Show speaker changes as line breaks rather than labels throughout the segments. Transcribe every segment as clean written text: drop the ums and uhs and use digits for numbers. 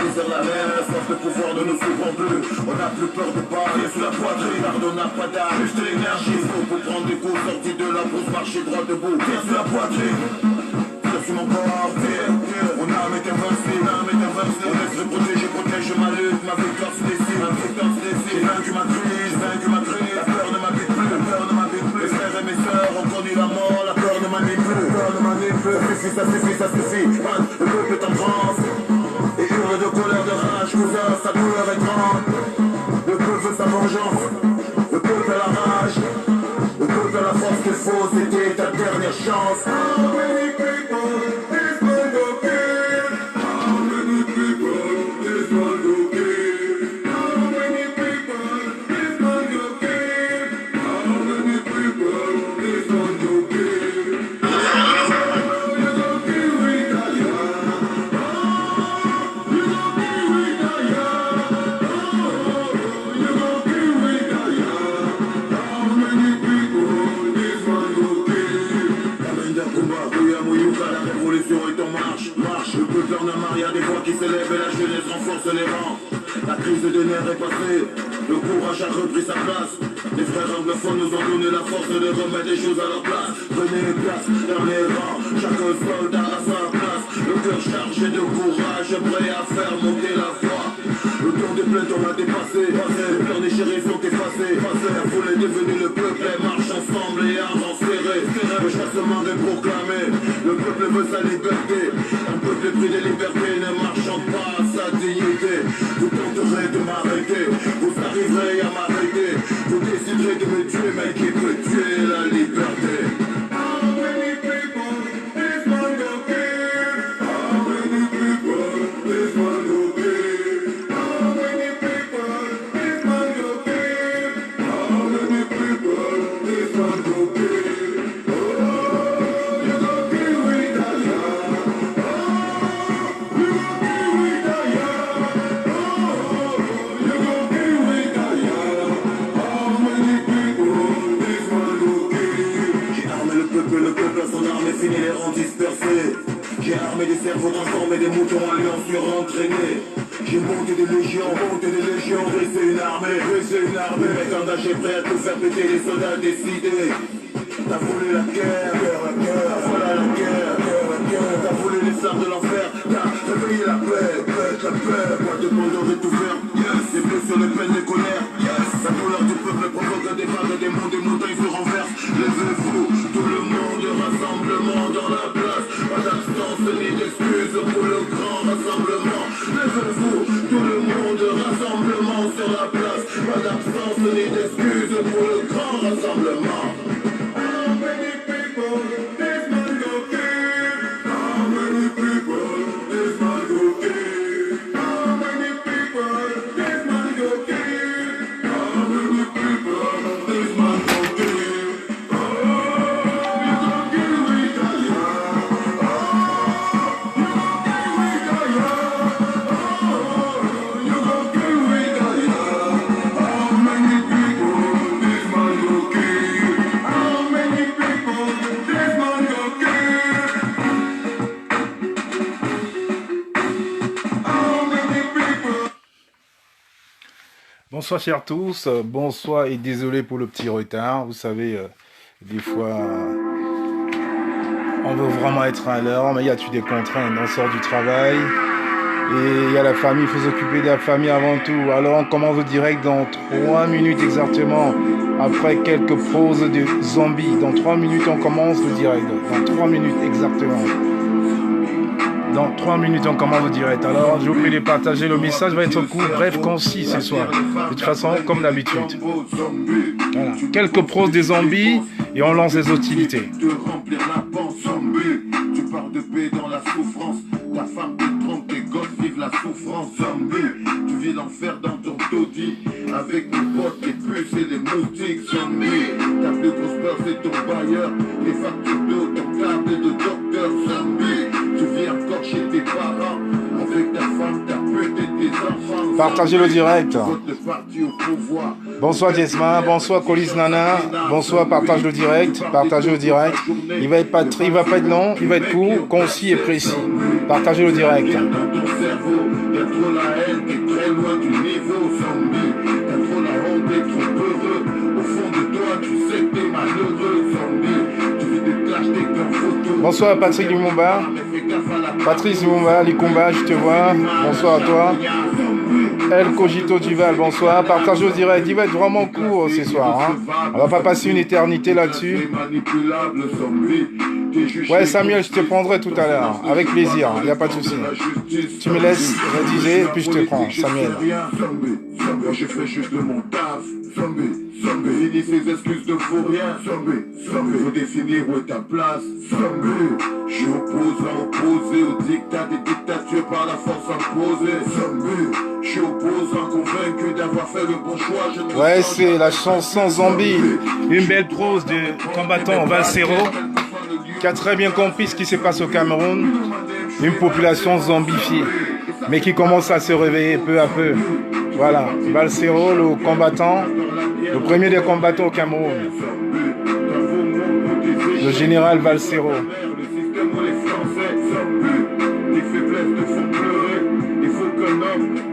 désert la mer, la force de pouvoir ne nous souffrons plus. On n'a plus peur de parler sous la poitrine, car on n'a pas d'âme, juste l'énergie. Faut pour prendre des coups, sortis de la brousse, marcher droit debout, tire sur la poitrine. Tire sur mon corps, tire. Mon âme est invincible, on est très protégé, protège ma lutte, ma victoire se décide, J'ai vaincu ma crise, la peur ne m'habite plus, Mes frères et mes sœurs ont connu la mort, la peur ne m'anime plus, Ça suffit, man, le peuple est en transe. Et hurle de colère, de rage, cousin, sa douleur est grande. Le peuple veut sa vengeance, le peuple a la rage, le peuple a la force qu'il faut, c'était ta dernière chance. La crise de nerfs est passée, le courage a repris sa place. Les frères anglophones nous ont donné la force de remettre les choses à leur place. Prenez place, dernier rang, chaque soldat à sa place. Le cœur chargé de courage, prêt à faire monter la foi. Le temps des plaintes on a dépassé, les pleurs déchirés sont effacés. La foule est devenue le peuple, et marche ensemble et armes serrés. Le chassement est proclamé, le peuple veut sa liberté. Un peuple épris de liberté ne marchant pas à sa dignité. Vous tenterez de m'arrêter, vous arriverez à m'arrêter. Vous déciderez de me tuer, mais qui peut tuer la liberté? Fini les rangs dispersés. J'ai armé des cerveaux transformés, des moutons à lion surentraînés. J'ai monté des légions, dressé une armée. Le mec engagé, prêt à tout faire péter, les soldats décidés. T'as voulu la guerre, voilà la guerre. T'as voulu les flammes de l'enfer, t'as réveillé la paix. Moi demanderai tout faire, des bleus sur les peines, les colères. La douleur du peuple provoque des vagues, des monts, des montagnes se renversent. Levez-vous, tout le monde, rassemblement dans la place. Pas d'absence ni d'excuses pour le grand rassemblement. Levez-vous, tout le monde, rassemblement sur la place. Pas d'absence ni d'excuses pour le grand rassemblement.
Bonsoir chers tous, bonsoir et désolé pour le petit retard. Vous savez, des fois, on veut vraiment être à l'heure, mais il y a des contraintes, on sort du travail. Et il y a la famille, il faut s'occuper de la famille avant tout. Alors on commence le direct dans 3 minutes exactement. Après quelques pauses de zombies. Dans 3 minutes on commence le direct. Dans 3 minutes exactement. Dans 3 minutes, on commence le direct. Alors, je vous prie de partager. Le message va être court, bref, concis ce soir. De toute façon, comme d'habitude. Voilà. Quelques pros des zombies et on lance les hostilités.
Tu parles de paix dans la souffrance. Ta femme te trompe, tes gosses vivent la souffrance. Zombie, tu vis l'enfer dans ton taudis. Avec tes potes, tes puces et les moustiques. Zombie, ta plus grosse peur c'est ton bailleur. Les factures d'eau, ton câble de docteur. Zombie, tu vis encore chez tes parents. Avec ta femme, ta pute et tes enfants.
Partagez le direct. Bonsoir Jesma, bonsoir Colis Nana, bonsoir, partage le direct, partagez le direct. Il va pas être long, il va être court, concis et précis. Partagez le direct.
Y'a trop la haine, t'es très loin du niveau, zombie. T'as trop la honte, t'es trop heureux. Au fond de toi, tu sais que t'es malheureux, zombie. Tu vis de clash, t'es qu'en photo.
Bonsoir Patrick Lumumba. Patrice Lumumba, Likumba, je te vois. Bonsoir à toi. El Cogito Duval, bonsoir. Partage au direct. Il va être vraiment court ce soir. Hein. On va pas passer une éternité là-dessus. Ouais, Samuel, je te prendrai tout à l'heure. Avec plaisir, il n'y a pas de souci. Tu me laisses rédiger et puis je te prends, Samuel.
Je fais juste mon taf. Finis ces excuses de faux rien. Faut définir où est ta place. Je suis opposé au dictat des dictatures par la force imposée. Je suis opposant convaincu d'avoir fait le bon choix.
Ouais, c'est la chanson Zombie. Une belle prose de combattant Valsero qui a très bien compris ce qui se passe au Cameroun. Une population zombifiée, mais qui commence à se réveiller peu à peu. Voilà, Valsero, le combattant, le premier des combattants au Cameroun. Le général Valsero.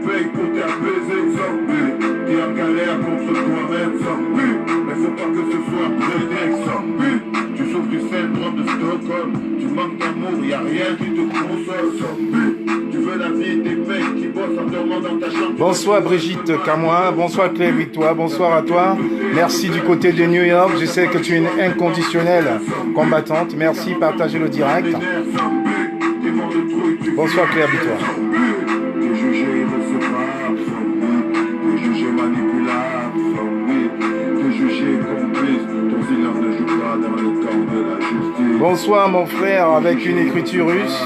Paye pour t'apaiser, zombie. T'es en galère contre toi-même, zombie. Mais faut pas que ce soit prédé, zombie. Tu souffres du syndrome de Stockholm. Tu manques d'amour, y'a rien qui te console, zombie. Tu veux la vie des mecs qui bossent en dormant dans ta chambre.
Bonsoir Brigitte Camoin, bonsoir Claire Victoire, bonsoir à toi. Merci du côté de New York, je sais que tu es une inconditionnelle combattante. Merci, partagez le direct. Bonsoir Claire Victoire. Bonsoir mon frère avec une écriture russe.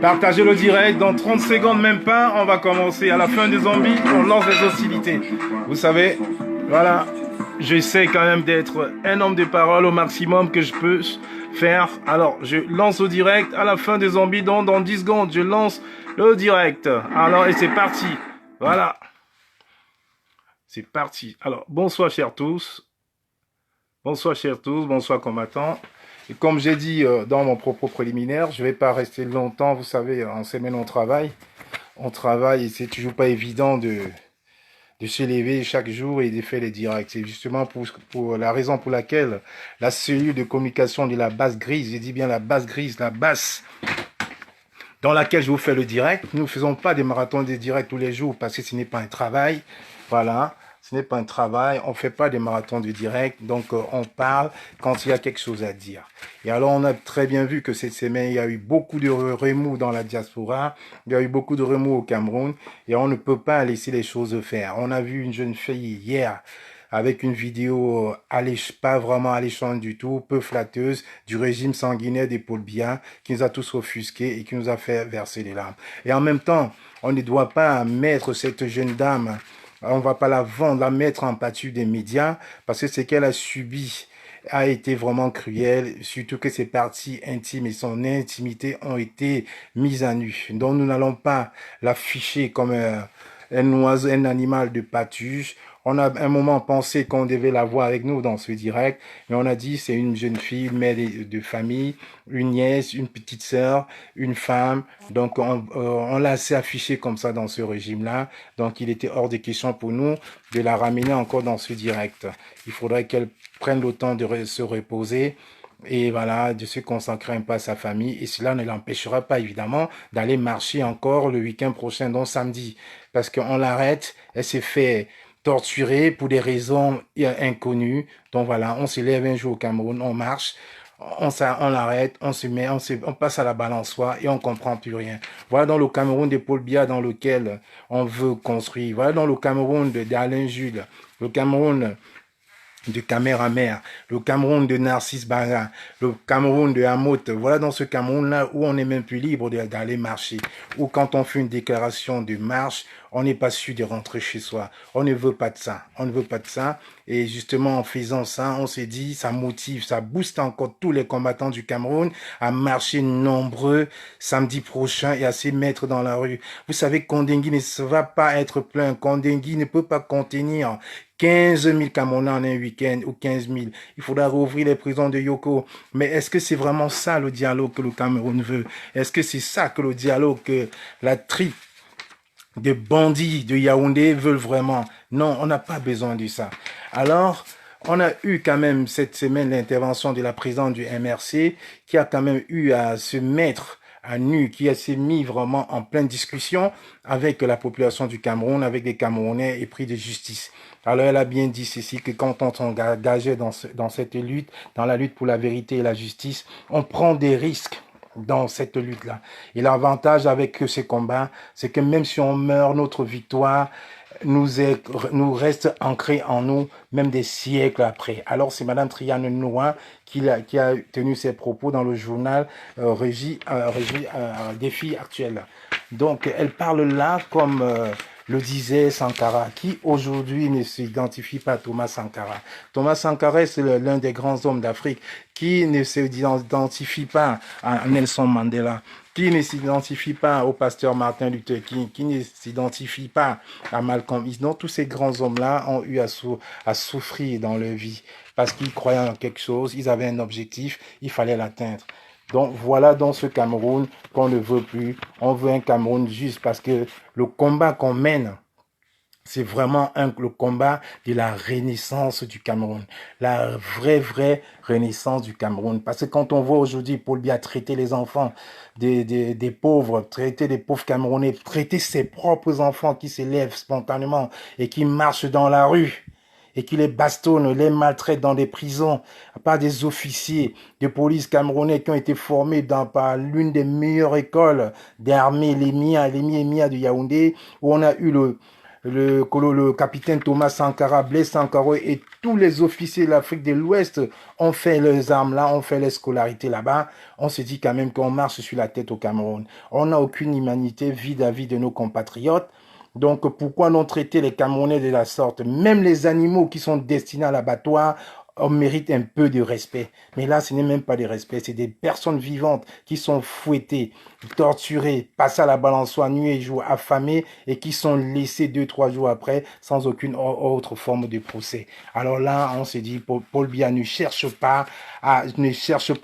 Partagez le direct, dans 30 secondes même pas, on va commencer. À la fin des zombies, on lance les hostilités. Vous savez, voilà, j'essaie quand même d'être un homme de parole au maximum que je peux faire. Alors, je lance au direct à la fin des zombies, donc dans 10 secondes, je lance le direct. Alors, et c'est parti. Voilà. C'est parti. Alors, bonsoir chers tous. Bonsoir chers tous, bonsoir combattants. Et comme j'ai dit dans mon propos préliminaire, je ne vais pas rester longtemps. Vous savez, en semaine, on travaille. On travaille et c'est toujours pas évident de se lever chaque jour et de faire les directs. C'est justement pour la raison pour laquelle la cellule de communication de la base grise, je dis bien la base grise, la base dans laquelle je vous fais le direct. Nous ne faisons pas des marathons de direct tous les jours parce que ce n'est pas un travail. Voilà. Ce n'est pas un travail, on ne fait pas des marathons de direct, donc on parle quand il y a quelque chose à dire. Et alors on a très bien vu que cette semaine, il y a eu beaucoup de remous dans la diaspora, il y a eu beaucoup de remous au Cameroun, et on ne peut pas laisser les choses faire. On a vu une jeune fille hier avec une vidéo pas vraiment alléchante du tout, peu flatteuse, du régime sanguinaire des Paul Biya, qui nous a tous offusqués et qui nous a fait verser les larmes. Et en même temps, on ne doit pas mettre cette jeune dame, on ne va pas la vendre, la mettre en pâture des médias, parce que ce qu'elle a subi a été vraiment cruel, surtout que ses parties intimes et son intimité ont été mises à nu. Donc nous n'allons pas l'afficher comme un oiseau, un animal de pâture. On a un moment pensé qu'on devait la voir avec nous dans ce direct, mais on a dit c'est une jeune fille, une mère de famille, une nièce, une petite sœur, une femme. Donc on l'a assez affiché comme ça dans ce régime-là. Donc il était hors de question pour nous de la ramener encore dans ce direct. Il faudrait qu'elle prenne le temps de se reposer et voilà, de se consacrer un peu à sa famille. Et cela ne l'empêchera pas, évidemment, d'aller marcher encore le week-end prochain, donc samedi. Parce qu'on l'arrête, elle s'est fait torturée pour des raisons inconnues. Donc voilà, on se lève un jour au Cameroun, on marche, on l'arrête, on passe à la balançoire et on comprend plus rien. Voilà dans le Cameroun de Paul Biya dans lequel on veut construire. Voilà dans le Cameroun d'Alain Jules, le Cameroun de Caméra-Mère, le Cameroun de Narcisse Barra, le Cameroun de Hamout. Voilà dans ce Cameroun-là où on n'est même plus libre d'aller marcher. Ou quand on fait une déclaration de marche, on n'est pas sûr de rentrer chez soi. On ne veut pas de ça. On ne veut pas de ça. Et justement, en faisant ça, on s'est dit, ça motive, ça booste encore tous les combattants du Cameroun à marcher nombreux samedi prochain et à se mettre dans la rue. Vous savez, Kondengui ne va pas être plein. Kondengui ne peut pas contenir 15 000 Camerounais en un week-end ou 15 000. Il faudra rouvrir les prisons de Yoko. Mais est-ce que c'est vraiment ça le dialogue que le Cameroun veut? Est-ce que c'est ça que le dialogue que la tripe des bandits de Yaoundé veulent vraiment? Non, on n'a pas besoin de ça. Alors, on a eu quand même cette semaine l'intervention de la présidente du MRC qui a quand même eu à se mettre à nu, qui s'est mis vraiment en pleine discussion avec la population du Cameroun, avec les Camerounais épris de justice. Alors elle a bien dit ceci, que quand on s'engageait dans cette lutte, dans la lutte pour la vérité et la justice, on prend des risques dans cette lutte-là. Et l'avantage avec ces combats, c'est que même si on meurt, notre victoire nous reste ancrée en nous, même des siècles après. Alors c'est Madame Triane Noua qui a tenu ses propos dans le journal Défi Actuel. Donc elle parle là comme le disait Sankara, qui aujourd'hui ne s'identifie pas à Thomas Sankara. Thomas Sankara, c'est l'un des grands hommes d'Afrique qui ne s'identifie pas à Nelson Mandela, qui ne s'identifie pas au pasteur Martin Luther King, qui ne s'identifie pas à Malcolm X. Donc tous ces grands hommes-là ont eu à souffrir dans leur vie parce qu'ils croyaient en quelque chose, ils avaient un objectif, il fallait l'atteindre. Donc voilà dans ce Cameroun qu'on ne veut plus. On veut un Cameroun juste parce que le combat qu'on mène, c'est vraiment le combat de la renaissance du Cameroun. La vraie renaissance du Cameroun. Parce que quand on voit aujourd'hui Paul Biya traiter les enfants des pauvres, traiter des pauvres Camerounais, traiter ses propres enfants qui s'élèvent spontanément et qui marchent dans la rue, et qui les bastonnent, les maltraitent dans des prisons par des officiers de police camerounais qui ont été formés par l'une des meilleures écoles d'armée, l'EMIA de Yaoundé, où on a eu le capitaine Thomas Sankara, Blaise Sankara et tous les officiers de l'Afrique de l'Ouest ont fait leurs armes là, ont fait les scolarités là-bas. On se dit quand même qu'on marche sur la tête au Cameroun. On n'a aucune humanité vis-à-vis de nos compatriotes. Donc, pourquoi non traiter les Camerounais de la sorte? Même les animaux qui sont destinés à l'abattoir méritent un peu de respect. Mais là, ce n'est même pas des respects, c'est des personnes vivantes qui sont fouettées, torturées, passées à la balançoire nuit et jour, affamées et qui sont laissées 2-3 jours après sans aucune autre forme de procès. Alors là, on se dit, Paul Biya ne cherche pas à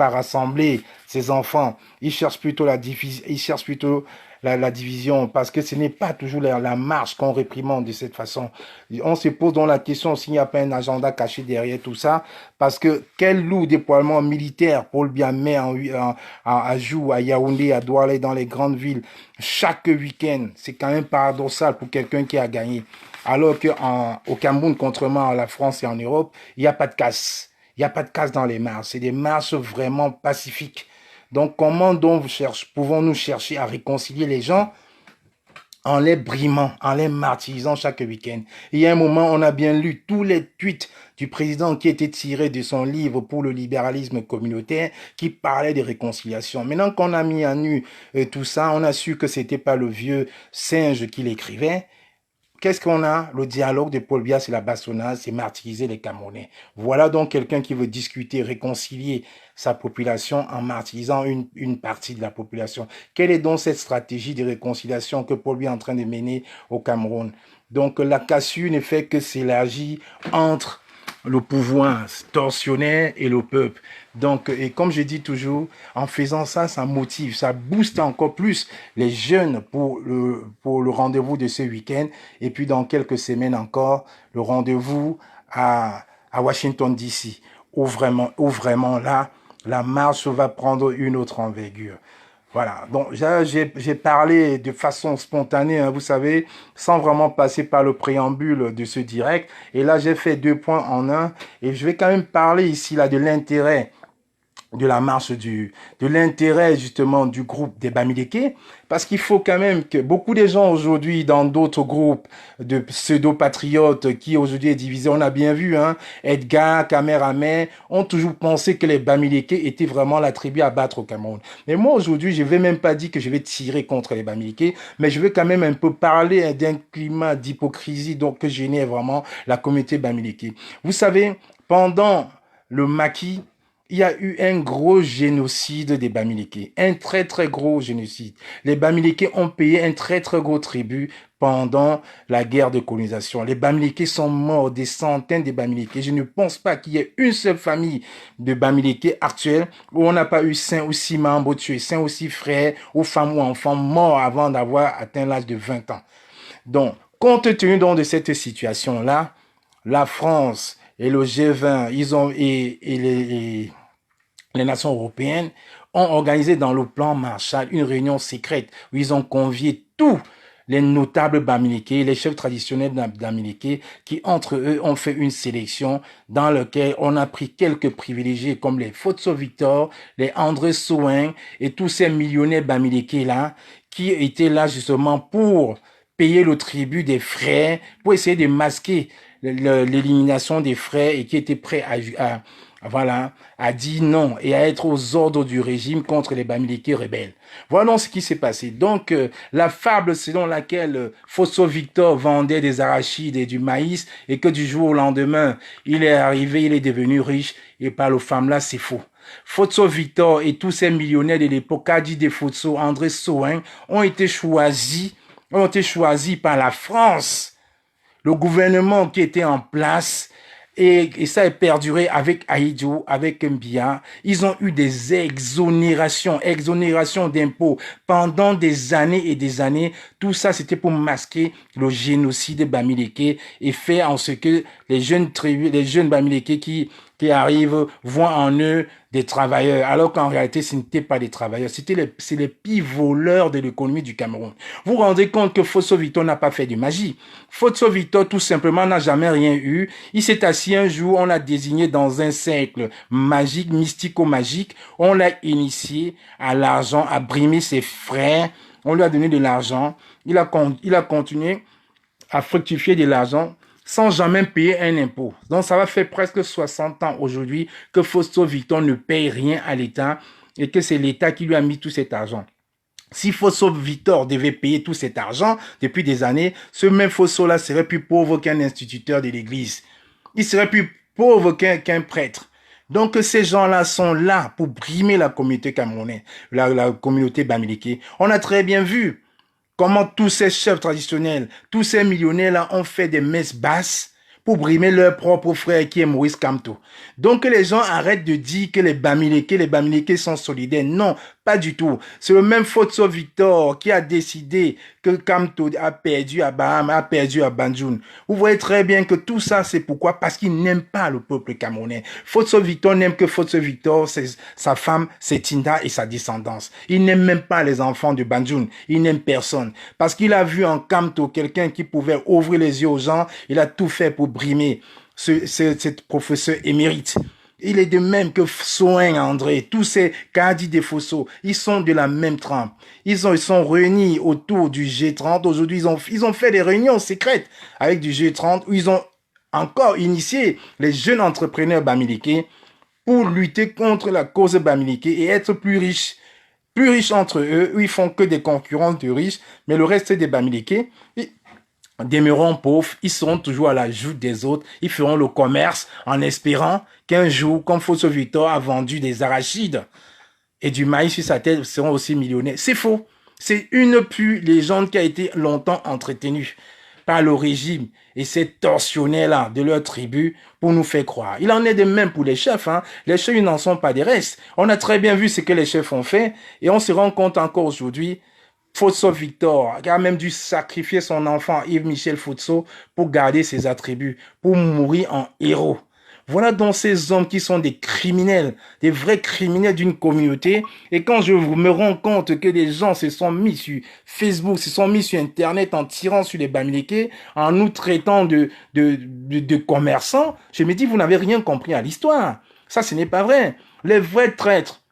rassembler ses enfants. Il cherche plutôt la division, parce que ce n'est pas toujours la marche qu'on réprimande de cette façon. On se pose donc la question s'il n'y a pas un agenda caché derrière tout ça, parce que quel lourd déploiement militaire Paul Biya met à jour à Yaoundé, à Douala, dans les grandes villes, chaque week-end. C'est quand même paradoxal pour quelqu'un qui a gagné. Alors qu'au Cameroun, contrairement à la France et en Europe, il n'y a pas de casse. Il n'y a pas de casse dans les marches. C'est des marches vraiment pacifiques. Donc, comment donc pouvons-nous chercher à réconcilier les gens en les brimant, en les martyrisant chaque week-end? Il y a un moment, on a bien lu tous les tweets du président qui étaient tirés de son livre pour le libéralisme communautaire qui parlait de réconciliation. Maintenant qu'on a mis à nu tout ça, on a su que c'était pas le vieux singe qui l'écrivait. Qu'est-ce qu'on a? Le dialogue de Paul Biya, c'est la bastonnade, c'est martyriser les Camerounais. Voilà donc quelqu'un qui veut discuter, réconcilier sa population en martyrisant une partie de la population. Quelle est donc cette stratégie de réconciliation que Paul Biya est en train de mener au Cameroun? Donc la cassure ne fait que s'élargir entre le pouvoir tortionnaire et le peuple. Donc, et comme je dis toujours, en faisant ça, ça motive, ça booste encore plus les jeunes pour le rendez-vous de ce week-end. Et puis, dans quelques semaines encore, le rendez-vous à Washington, D.C., où vraiment là, la marche va prendre une autre envergure. Voilà, donc j'ai parlé de façon spontanée, hein, vous savez, sans vraiment passer par le préambule de ce direct. Et là, j'ai fait 2 points en un. Et je vais quand même parler ici là de l'intérêt de la marche de l'intérêt justement du groupe des Bamileke, parce qu'il faut quand même que beaucoup de gens aujourd'hui dans d'autres groupes de pseudo-patriotes qui aujourd'hui est divisé, on a bien vu, hein, Edgar, Kamerame, ont toujours pensé que les Bamileke étaient vraiment la tribu à battre au Cameroun. Mais moi aujourd'hui, je vais même pas dire que je vais tirer contre les Bamileke, mais je vais quand même un peu parler d'un climat d'hypocrisie donc que génère vraiment la communauté Bamileke. Vous savez, pendant le maquis, il y a eu un gros génocide des Bamileke, un très très gros génocide. Les Bamileke ont payé un très très gros tribut pendant la guerre de colonisation. Les Bamileke sont morts, des centaines de Bamileke. Je ne pense pas qu'il y ait une seule famille de Bamileke actuelle où on n'a pas eu 5 ou 6 membres tués, 5 ou 6 frères ou femmes ou enfants morts avant d'avoir atteint l'âge de 20 ans. Donc, compte tenu donc de cette situation-là, la France et le G20, les nations européennes ont organisé dans le plan Marshall une réunion secrète où ils ont convié tous les notables Bamileke, les chefs traditionnels Bamileke, qui entre eux ont fait une sélection dans laquelle on a pris quelques privilégiés comme les Fotso Victor, les André Souin et tous ces millionnaires Bamileke là, qui étaient là justement pour payer le tribut des frères, pour essayer de masquer l'élimination des frères et qui étaient prêts à dire non et à être aux ordres du régime contre les Bamileke rebelles. Voilà ce qui s'est passé. Donc, la fable selon laquelle Fosso Victor vendait des arachides et du maïs et que du jour au lendemain, il est arrivé, il est devenu riche et par le femme-là, c'est faux. Fosso Victor et tous ces millionnaires de l'époque, Kadi de Fosso, André Soin, ont été choisis par la France, le gouvernement qui était en place, et ça a perduré avec Aïdjo, avec Mbia. Ils ont eu des exonérations d'impôts pendant des années et des années. Tout ça, c'était pour masquer le génocide Bamileke et faire en ce que les jeunes Bamileke qui arrivent voient en eux des travailleurs, alors qu'en réalité, ce n'étaient pas des travailleurs. C'est les pires voleurs de l'économie du Cameroun. Vous vous rendez compte que Fosso Victor n'a pas fait de magie. Fosso Victor, tout simplement, n'a jamais rien eu. Il s'est assis un jour, on l'a désigné dans un cercle magique, mystico-magique. On l'a initié à l'argent, à brimer ses frères. On lui a donné de l'argent. Il a continué à fructifier de l'argent sans jamais payer un impôt. Donc, ça va faire presque 60 ans aujourd'hui que Fosso Victor ne paye rien à l'État et que c'est l'État qui lui a mis tout cet argent. Si Fosso Victor devait payer tout cet argent depuis des années, ce même Fosso-là serait plus pauvre qu'un instituteur de l'Église. Il serait plus pauvre qu'un prêtre. Donc, ces gens-là sont là pour brimer la communauté camerounaise, la communauté Bamileke. On a très bien vu comment tous ces chefs traditionnels, tous ces millionnaires-là ont fait des messes basses pour brimer leur propre frère qui est Maurice Kamto. Donc que les gens arrêtent de dire que les Bamileke sont solidaires. Non, pas du tout. C'est le même Fosso Victor qui a décidé que Kamto a perdu à Baham, a perdu à Banjoun. Vous voyez très bien que tout ça, c'est pourquoi? Parce qu'il n'aime pas le peuple camerounais. Fosso Victor n'aime que Fosso Victor, sa femme, c'est Tinda et sa descendance. Il n'aime même pas les enfants de Banjoun. Il n'aime personne. Parce qu'il a vu en Kamto quelqu'un qui pouvait ouvrir les yeux aux gens. Il a tout fait pour brimer cet professeur émérite. Il est de même que Soin André, tous ces Kadi de Fosso, ils sont de la même trempe. Ils sont réunis autour du G30. Aujourd'hui, ils ont fait des réunions secrètes avec du G30 où ils ont encore initié les jeunes entrepreneurs Bamileke pour lutter contre la cause Bamileke et être plus riches entre eux, où ils font que des concurrents de riches, mais le reste des Bamileke, demeurant pauvres, ils seront toujours à la joute des autres, ils feront le commerce en espérant qu'un jour, comme Fosso Victor a vendu des arachides et du maïs sur sa tête, ils seront aussi millionnaires. C'est faux. C'est une pure légende qui a été longtemps entretenue par le régime et ces tortionnaires-là de leur tribu pour nous faire croire. Il en est de même pour les chefs. Les chefs, ils n'en sont pas des restes. On a très bien vu ce que les chefs ont fait et on se rend compte encore aujourd'hui. Fosso Victor a même dû sacrifier son enfant Yves-Michel Fosso pour garder ses attributs, pour mourir en héros. Voilà donc ces hommes qui sont des criminels, des vrais criminels d'une communauté. Et quand je me rends compte que des gens se sont mis sur Facebook, se sont mis sur Internet en tirant sur les Bamileke, en nous traitant de commerçants, je me dis, vous n'avez rien compris à l'histoire. Ça, ce n'est pas vrai. Les vrais traîtres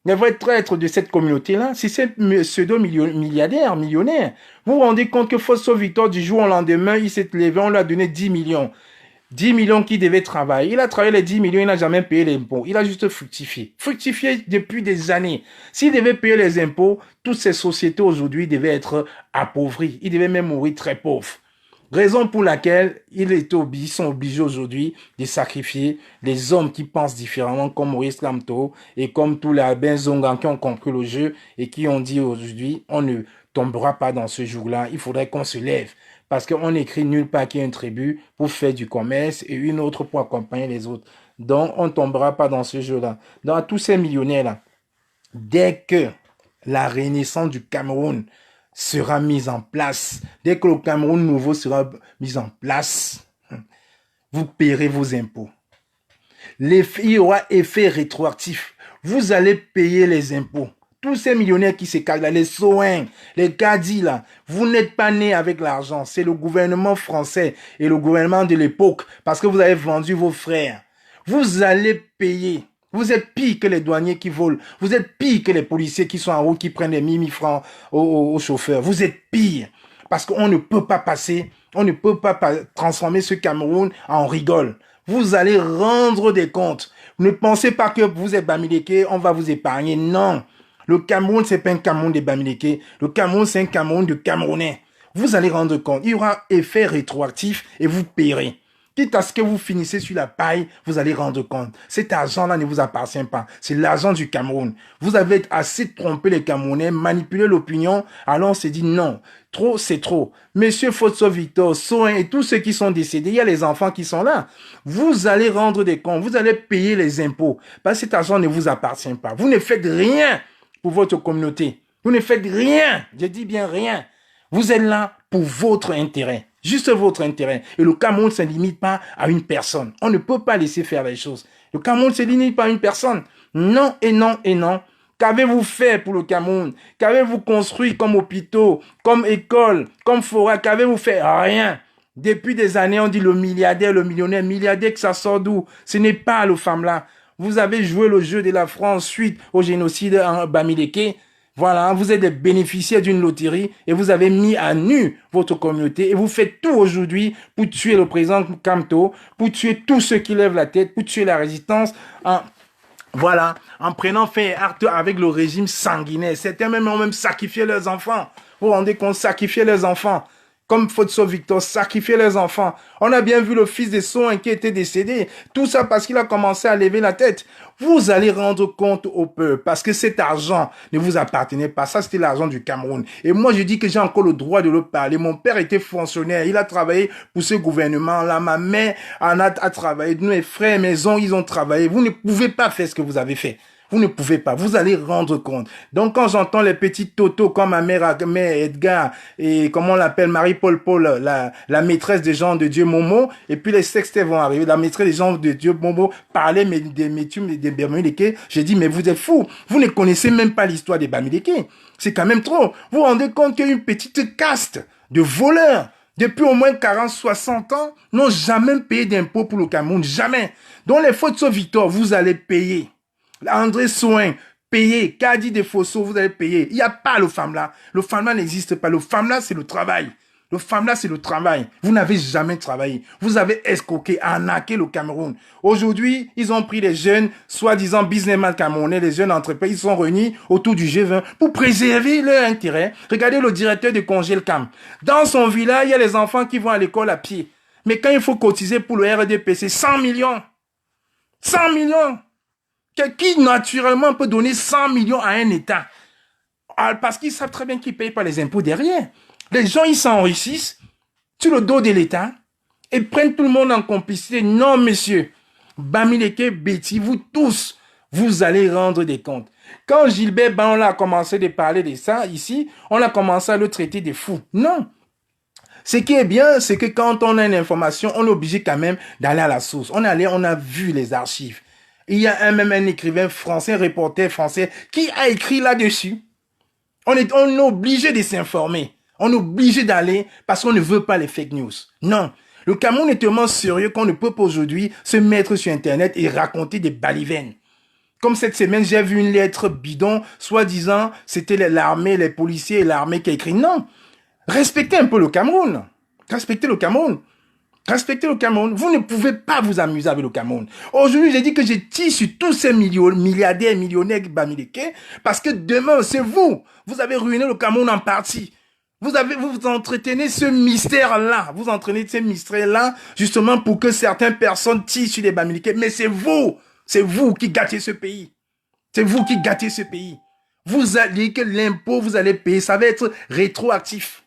de cette communauté-là, c'est ces pseudo-milliardaires, millionnaires. Vous vous rendez compte que Fosso Victor, du jour au lendemain, il s'est levé, on lui a donné 10 millions. 10 millions qui devaient travailler. Il a travaillé les 10 millions, il n'a jamais payé les impôts. Il a juste fructifié. Fructifié depuis des années. S'il devait payer les impôts, toutes ces sociétés aujourd'hui devaient être appauvries. Il devait même mourir très pauvre. Raison pour laquelle ils sont obligés aujourd'hui de sacrifier les hommes qui pensent différemment comme Maurice Kamto et comme tous les Albin Zongan qui ont compris le jeu et qui ont dit aujourd'hui on ne tombera pas dans ce jour-là, il faudrait qu'on se lève. Parce qu'on écrit nulle part qu'il y a un tribu pour faire du commerce et une autre pour accompagner les autres. Donc, on ne tombera pas dans ce jeu-là. Dans tous ces millionnaires-là, dès que la renaissance du Cameroun sera mise en place, dès que le Cameroun nouveau sera mis en place, vous paierez vos impôts. Il y aura effet rétroactif. Vous allez payer les impôts. Tous ces millionnaires qui se cachent là, les Soins, les Kadis là, vous n'êtes pas nés avec l'argent. C'est le gouvernement français et le gouvernement de l'époque parce que vous avez vendu vos frères. Vous allez payer. Vous êtes pire que les douaniers qui volent. Vous êtes pire que les policiers qui sont en route, qui prennent les 1000 francs aux chauffeurs. Vous êtes pire parce qu'on ne peut pas passer, on ne peut pas transformer ce Cameroun en rigole. Vous allez rendre des comptes. Ne pensez pas que vous êtes Bamileke, on va vous épargner. Non. Le Cameroun, c'est pas un Cameroun de Bamileke. Le Cameroun, c'est un Cameroun de Camerounais. Vous allez rendre compte. Il y aura effet rétroactif et vous paierez. Quitte à ce que vous finissez sur la paille, vous allez rendre compte. Cet argent-là ne vous appartient pas. C'est l'argent du Cameroun. Vous avez assez trompé les Camerounais, manipulé l'opinion. Alors on s'est dit non. Trop, c'est trop. Monsieur Fosso Victor, Soin et tous ceux qui sont décédés, il y a les enfants qui sont là. Vous allez rendre des comptes. Vous allez payer les impôts. Parce que cet argent ne vous appartient pas. Vous ne faites rien pour votre communauté. Vous ne faites rien. Je dis bien rien. Vous êtes là pour votre intérêt. Juste votre intérêt. Et le Cameroun ne se limite pas à une personne. On ne peut pas laisser faire les choses. Le Cameroun ne se limite pas à une personne. Non et non et non. Qu'avez-vous fait pour le Cameroun? Qu'avez-vous construit comme hôpitaux, comme écoles, comme forêt? Qu'avez-vous fait? Rien. Depuis des années, on dit le milliardaire, le millionnaire. Milliardaire, que ça sort d'où? Ce n'est pas le femme-là. Vous avez joué le jeu de la France suite au génocide en Bamileke. Voilà, vous êtes des bénéficiaires d'une loterie et vous avez mis à nu votre communauté et vous faites tout aujourd'hui pour tuer le président Kamto, pour tuer tous ceux qui lèvent la tête, pour tuer la résistance en prenant fait acte avec le régime sanguinaire. Certains même ont même sacrifié leurs enfants. Vous vous rendez compte, sacrifier leurs enfants. Comme Fosso Victor, sacrifier les enfants. On a bien vu le fils de Soin qui était décédé. Tout ça parce qu'il a commencé à lever la tête. Vous allez rendre compte au peuple parce que cet argent ne vous appartenait pas. Ça, c'était l'argent du Cameroun. Et moi, je dis que j'ai encore le droit de le parler. Mon père était fonctionnaire. Il a travaillé pour ce gouvernement-là. Ma mère a travaillé. Mes frères, mes oncles, ils ont travaillé. Vous ne pouvez pas faire ce que vous avez fait. Vous ne pouvez pas. Vous allez rendre compte. Donc, quand j'entends les petits totos comme ma mère Edgar et comment on l'appelle, Marie-Paul Paul, la maîtresse des gens de Dieu Momo, et puis les sextés vont arriver, la maîtresse des gens de Dieu Momo parler des métiers des Bamileke, j'ai dit, mais vous êtes fous. Vous ne connaissez même pas l'histoire des Bamileke. C'est quand même trop. Vous vous rendez compte qu'il y a une petite caste de voleurs depuis au moins 40, 60 ans, n'ont jamais payé d'impôts pour le Cameroun. Jamais. Donc, les Fosso Victor, vous allez payer. André Soin, payez. Kadi de Fosso, vous allez payer. Il n'y a pas le femme-là. Le femme-là n'existe pas. Le femme-là, c'est le travail. Le femme-là, c'est le travail. Vous n'avez jamais travaillé. Vous avez escroqué, arnaqué le Cameroun. Aujourd'hui, ils ont pris les jeunes, soi-disant businessmen camerounais, les jeunes entreprises, ils sont réunis autour du G20 pour préserver leur intérêt. Regardez le directeur de Congélcam. Dans son village, il y a les enfants qui vont à l'école à pied. Mais quand il faut cotiser pour le RDP, c'est 100 millions. 100 millions. Qui naturellement peut donner 100 millions à un État? Parce qu'ils savent très bien qu'ils ne payent pas les impôts derrière. Les gens, ils s'enrichissent sur le dos de l'État et prennent tout le monde en complicité. Non, monsieur. Bamileke, Betty, vous tous, vous allez rendre des comptes. Quand Gilbert Baon a commencé de parler de ça ici, on a commencé à le traiter de fou. Non. Ce qui est bien, c'est que quand on a une information, on est obligé quand même d'aller à la source. On a vu les archives. Il y a même un écrivain français, un reporter français, qui a écrit là-dessus. On est obligé de s'informer. On est obligé d'aller parce qu'on ne veut pas les fake news. Non. Le Cameroun est tellement sérieux qu'on ne peut pas aujourd'hui se mettre sur Internet et raconter des balivernes. Comme cette semaine, j'ai vu une lettre bidon, soi-disant, c'était l'armée, les policiers et l'armée qui a écrit. Non, respectez un peu le Cameroun. Respectez le Cameroun. Respectez le Cameroun. Vous ne pouvez pas vous amuser avec le Cameroun. Aujourd'hui, j'ai dit que j'ai tiré sur tous ces milliardaires, millionnaires bamileke, parce que demain, c'est vous. Vous avez ruiné le Cameroun en partie. Vous entretenez ce mystère-là. Vous entraînez ce mystère-là, justement, pour que certaines personnes tirent sur les bamileke. Mais c'est vous. C'est vous qui gâtez ce pays. C'est vous qui gâtez ce pays. Vous allez que l'impôt, vous allez payer, ça va être rétroactif.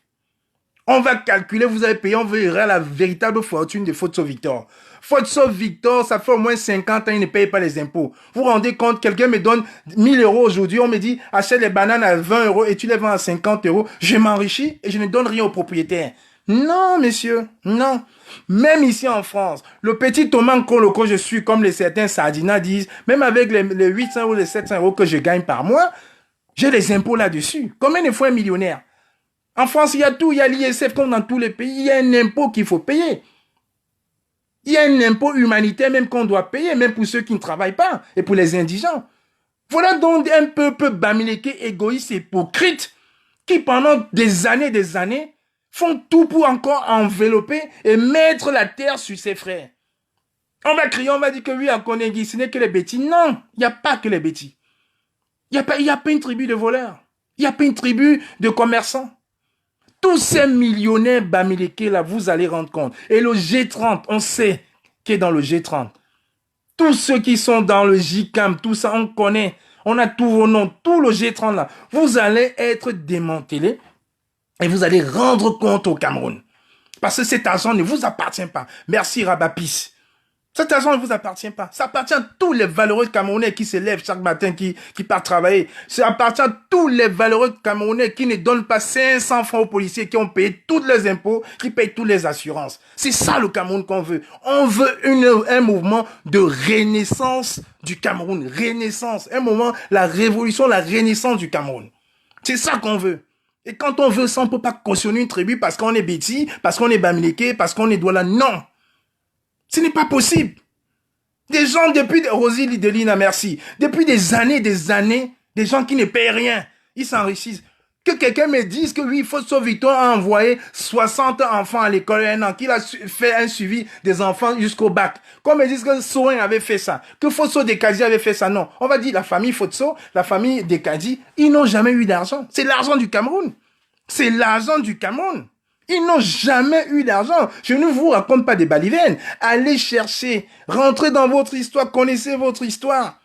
On va calculer, vous allez payer, on verra la véritable fortune de Fotso Victor. Fotso Victor, ça fait au moins 50 ans, il ne paye pas les impôts. Vous vous rendez compte, quelqu'un me donne 1000 € aujourd'hui, on me dit, achète les bananes à 20 € et tu les vends à 50 €. Je m'enrichis et je ne donne rien aux propriétaires. Non, messieurs, non. Même ici en France, le petit Thomas Nkolo que je suis, comme les certains Sardina disent, même avec les 800 ou les 700 € que je gagne par mois, j'ai les impôts là-dessus. Combien de fois un millionnaire? En France, il y a tout, il y a l'ISF comme dans tous les pays, il y a un impôt qu'il faut payer. Il y a un impôt humanitaire même qu'on doit payer, même pour ceux qui ne travaillent pas, et pour les indigents. Voilà donc un peuple bamileke, égoïste, hypocrite, qui pendant des années, font tout pour encore envelopper et mettre la terre sur ses frères. On va crier, on va dire que oui, à Konegi, ce n'est que les bêtis. Non, il n'y a pas que les bêtis. Il n'y a pas une tribu de voleurs. Il n'y a pas une tribu de commerçants. Tous ces millionnaires bamileke là, vous allez rendre compte. Et le G30, on sait qui est dans le G30. Tous ceux qui sont dans le JCAM, tout ça, on connaît. On a tous vos noms, tout le G30 là. Vous allez être démantelés et vous allez rendre compte au Cameroun. Parce que cet argent ne vous appartient pas. Merci Rabapis. Cet argent ne vous appartient pas. Ça appartient à tous les valeureux Camerounais qui se lèvent chaque matin, qui partent travailler. Ça appartient à tous les valeureux Camerounais qui ne donnent pas 500 francs aux policiers, qui ont payé tous les impôts, qui payent toutes les assurances. C'est ça le Cameroun qu'on veut. On veut un mouvement de renaissance du Cameroun. Renaissance. Un moment, la révolution, la renaissance du Cameroun. C'est ça qu'on veut. Et quand on veut ça, on ne peut pas cautionner une tribu parce qu'on est bêtis, parce qu'on est bamileke, parce qu'on est douala. Non. Ce n'est pas possible. Des gens depuis, Rosie Lidelina, merci. Depuis des années, des gens qui ne payent rien, ils s'enrichissent. Que quelqu'un me dise que oui, Fotso Victor a envoyé 60 enfants à l'école un an, qu'il a fait un suivi des enfants jusqu'au bac. Qu'on me dise que Soin avait fait ça, que Fotso Dekadi avait fait ça. Non, on va dire la famille Fotso, la famille Dekadi, ils n'ont jamais eu d'argent. C'est l'argent du Cameroun. C'est l'argent du Cameroun. Ils n'ont jamais eu d'argent. Je ne vous raconte pas des balivernes. Allez chercher, rentrez dans votre histoire, connaissez votre histoire.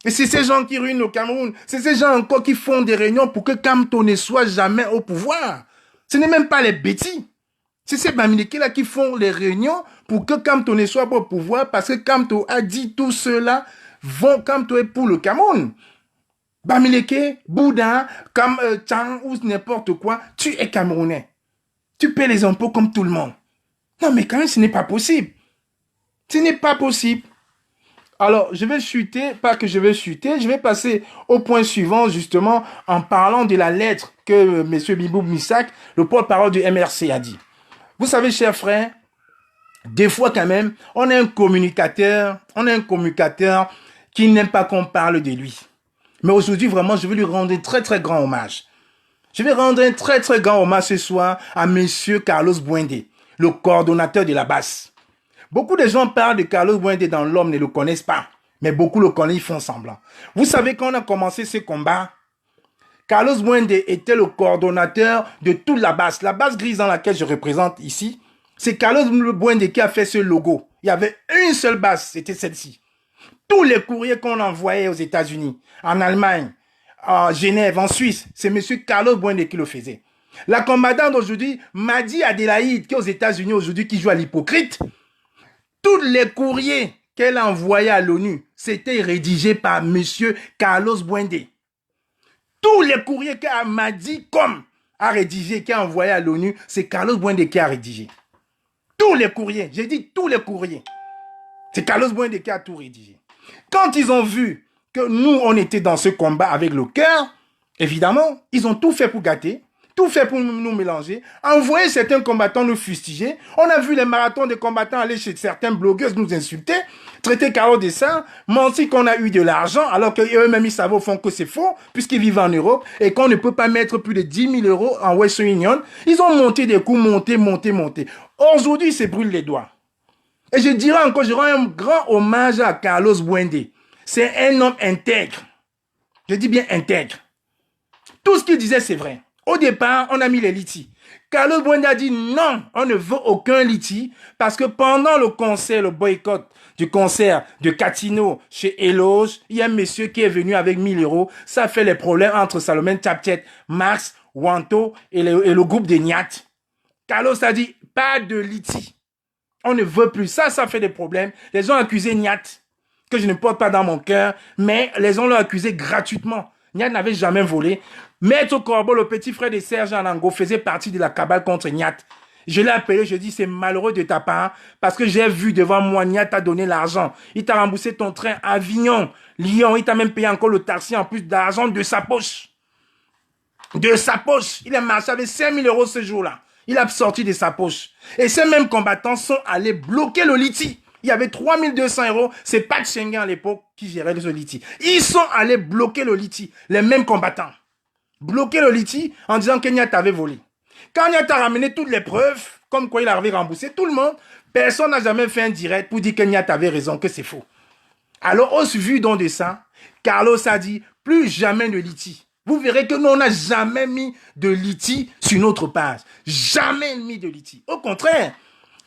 Et c'est ces gens qui ruinent le Cameroun. C'est ces gens encore qui font des réunions pour que Kamto ne soit jamais au pouvoir. Ce n'est même pas les bêtis. C'est ces bamileke-là qui font les réunions pour que Kamto ne soit pas au pouvoir parce que Kamto a dit tout cela Kamto est pour le Cameroun. Bamileke, Bouddha, Chang ou n'importe quoi, tu es Camerounais. Tu paies les impôts comme tout le monde. Non, mais quand même, ce n'est pas possible. Ce n'est pas possible. Alors, je vais chuter, pas que je vais chuter, je vais passer au point suivant, justement, en parlant de la lettre que M. Bibou Missak, le porte-parole du MRC, a dit. Vous savez, chers frères, des fois quand même, on a un communicateur qui n'aime pas qu'on parle de lui. Mais aujourd'hui, vraiment, je vais lui rendre un très, très grand hommage. Je vais rendre un très très grand hommage ce soir à Monsieur Carlos Bouindé, le coordonnateur de la basse. Beaucoup de gens parlent de Carlos Bouindé dans l'homme, ne le connaissent pas. Mais beaucoup le connaissent, ils font semblant. Vous savez, quand on a commencé ce combat, Carlos Bouindé était le coordonnateur de toute la basse grise dans laquelle je représente ici. C'est Carlos Bouindé qui a fait ce logo. Il y avait une seule basse, c'était celle-ci. Tous les courriers qu'on envoyait aux États-Unis, en Allemagne, en Genève, en Suisse, c'est M. Carlos Bouindé qui le faisait. La combattante aujourd'hui, Madi Adélaïde, qui est aux États-Unis aujourd'hui, qui joue à l'hypocrite, tous les courriers qu'elle a envoyés à l'ONU, c'était rédigé par M. Carlos Bouindé. Tous les courriers que Madi a rédigé, qui a envoyé à l'ONU, c'est Carlos Bouindé qui a rédigé. Tous les courriers, j'ai dit tous les courriers. C'est Carlos Bouindé qui a tout rédigé. Quand ils ont vu que nous, on était dans ce combat avec le cœur, évidemment, ils ont tout fait pour gâter. tout fait pour nous mélanger, envoyer certains combattants nous fustiger. On a vu les marathons de combattants aller chez certains blogueuses nous insulter, traiter Carlos de ça, mentir qu'on a eu de l'argent, alors qu'eux-mêmes ils savent au fond que c'est faux, puisqu'ils vivent en Europe, et qu'on ne peut pas mettre plus de 10 000 euros en Western Union. Ils ont monté des coups, monté. Aujourd'hui, ils se brûlent les doigts. Et je dirais encore, je rends un grand hommage à Carlos Bouende. C'est un homme intègre. Je dis bien intègre. Tout ce qu'il disait, c'est vrai. Au départ, on a mis les litis. Carlos Bouende a dit non, on ne veut aucun litis parce que pendant le concert, le boycott du concert de Catino chez Eloge, il y a un monsieur qui est venu avec 1 000 euros. Ça fait les problèmes entre Salomon Tchapchet, Max, Wanto et le groupe de Niat. Carlos a dit pas de litis. On ne veut plus. Ça fait des problèmes. Les gens ont accusé Niat, que je ne porte pas dans mon cœur, mais les gens l'ont accusé gratuitement. Niat n'avait jamais volé. Maître Corbeau, le petit frère de Serge Anango, faisait partie de la cabale contre Niat. Je l'ai appelé, je dis, c'est malheureux de ta part, parce que j'ai vu devant moi, Niat t'a donné l'argent. Il t'a remboursé ton train à Avignon, Lyon. Il t'a même payé encore le taxi en plus d'argent de sa poche. De sa poche. Il a marché avec 5 000 euros ce jour-là. Il a sorti de sa poche. Et ces mêmes combattants sont allés bloquer le litige. Il y avait 3 200 euros. C'est pas Schengen à l'époque qui gérait le litige. Ils sont allés bloquer le litige. Les mêmes combattants. Bloquer le litige en disant que Niat avait volé. Quand Niat a ramené toutes les preuves, comme quoi il avait remboursé tout le monde, personne n'a jamais fait un direct pour dire que Niat avait raison, que c'est faux. Alors, au vu donc de ça, Carlos a dit, plus jamais de litige. Vous verrez que nous, on n'a jamais mis de litige sur notre page. Jamais mis de litige. Au contraire,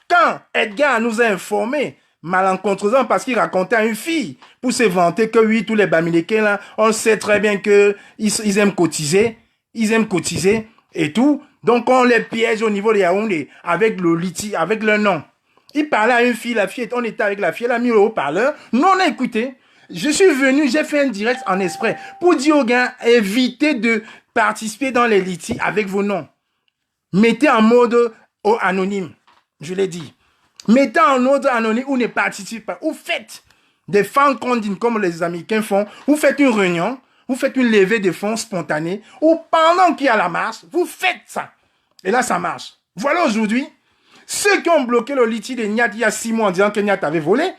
quand Edgar nous a informés, malencontreusement parce qu'il racontait à une fille, pour se vanter que oui, tous les Bamileke là, on sait très bien qu'ils aiment cotiser, et tout. Donc, on les piège au niveau de Yaoundé avec le litige, avec le nom. Il parlait à une fille, la fille, on était avec la fille, elle a mis le haut-parleur. Nous, on a écouté. Je suis venu, j'ai fait un direct en exprès pour dire aux gars, évitez de participer dans les litiges avec vos noms. Mettez en mode anonyme, je l'ai dit. Mettez en mode anonyme ou ne participez pas. Ou faites des fan candidats comme les Américains font. Vous faites une réunion, vous faites une levée de fonds spontanée ou pendant qu'il y a la marche, vous faites ça. Et là, ça marche. Voilà aujourd'hui, ceux qui ont bloqué le litige de Niat il y a 6 mois en disant que Niat avait volé,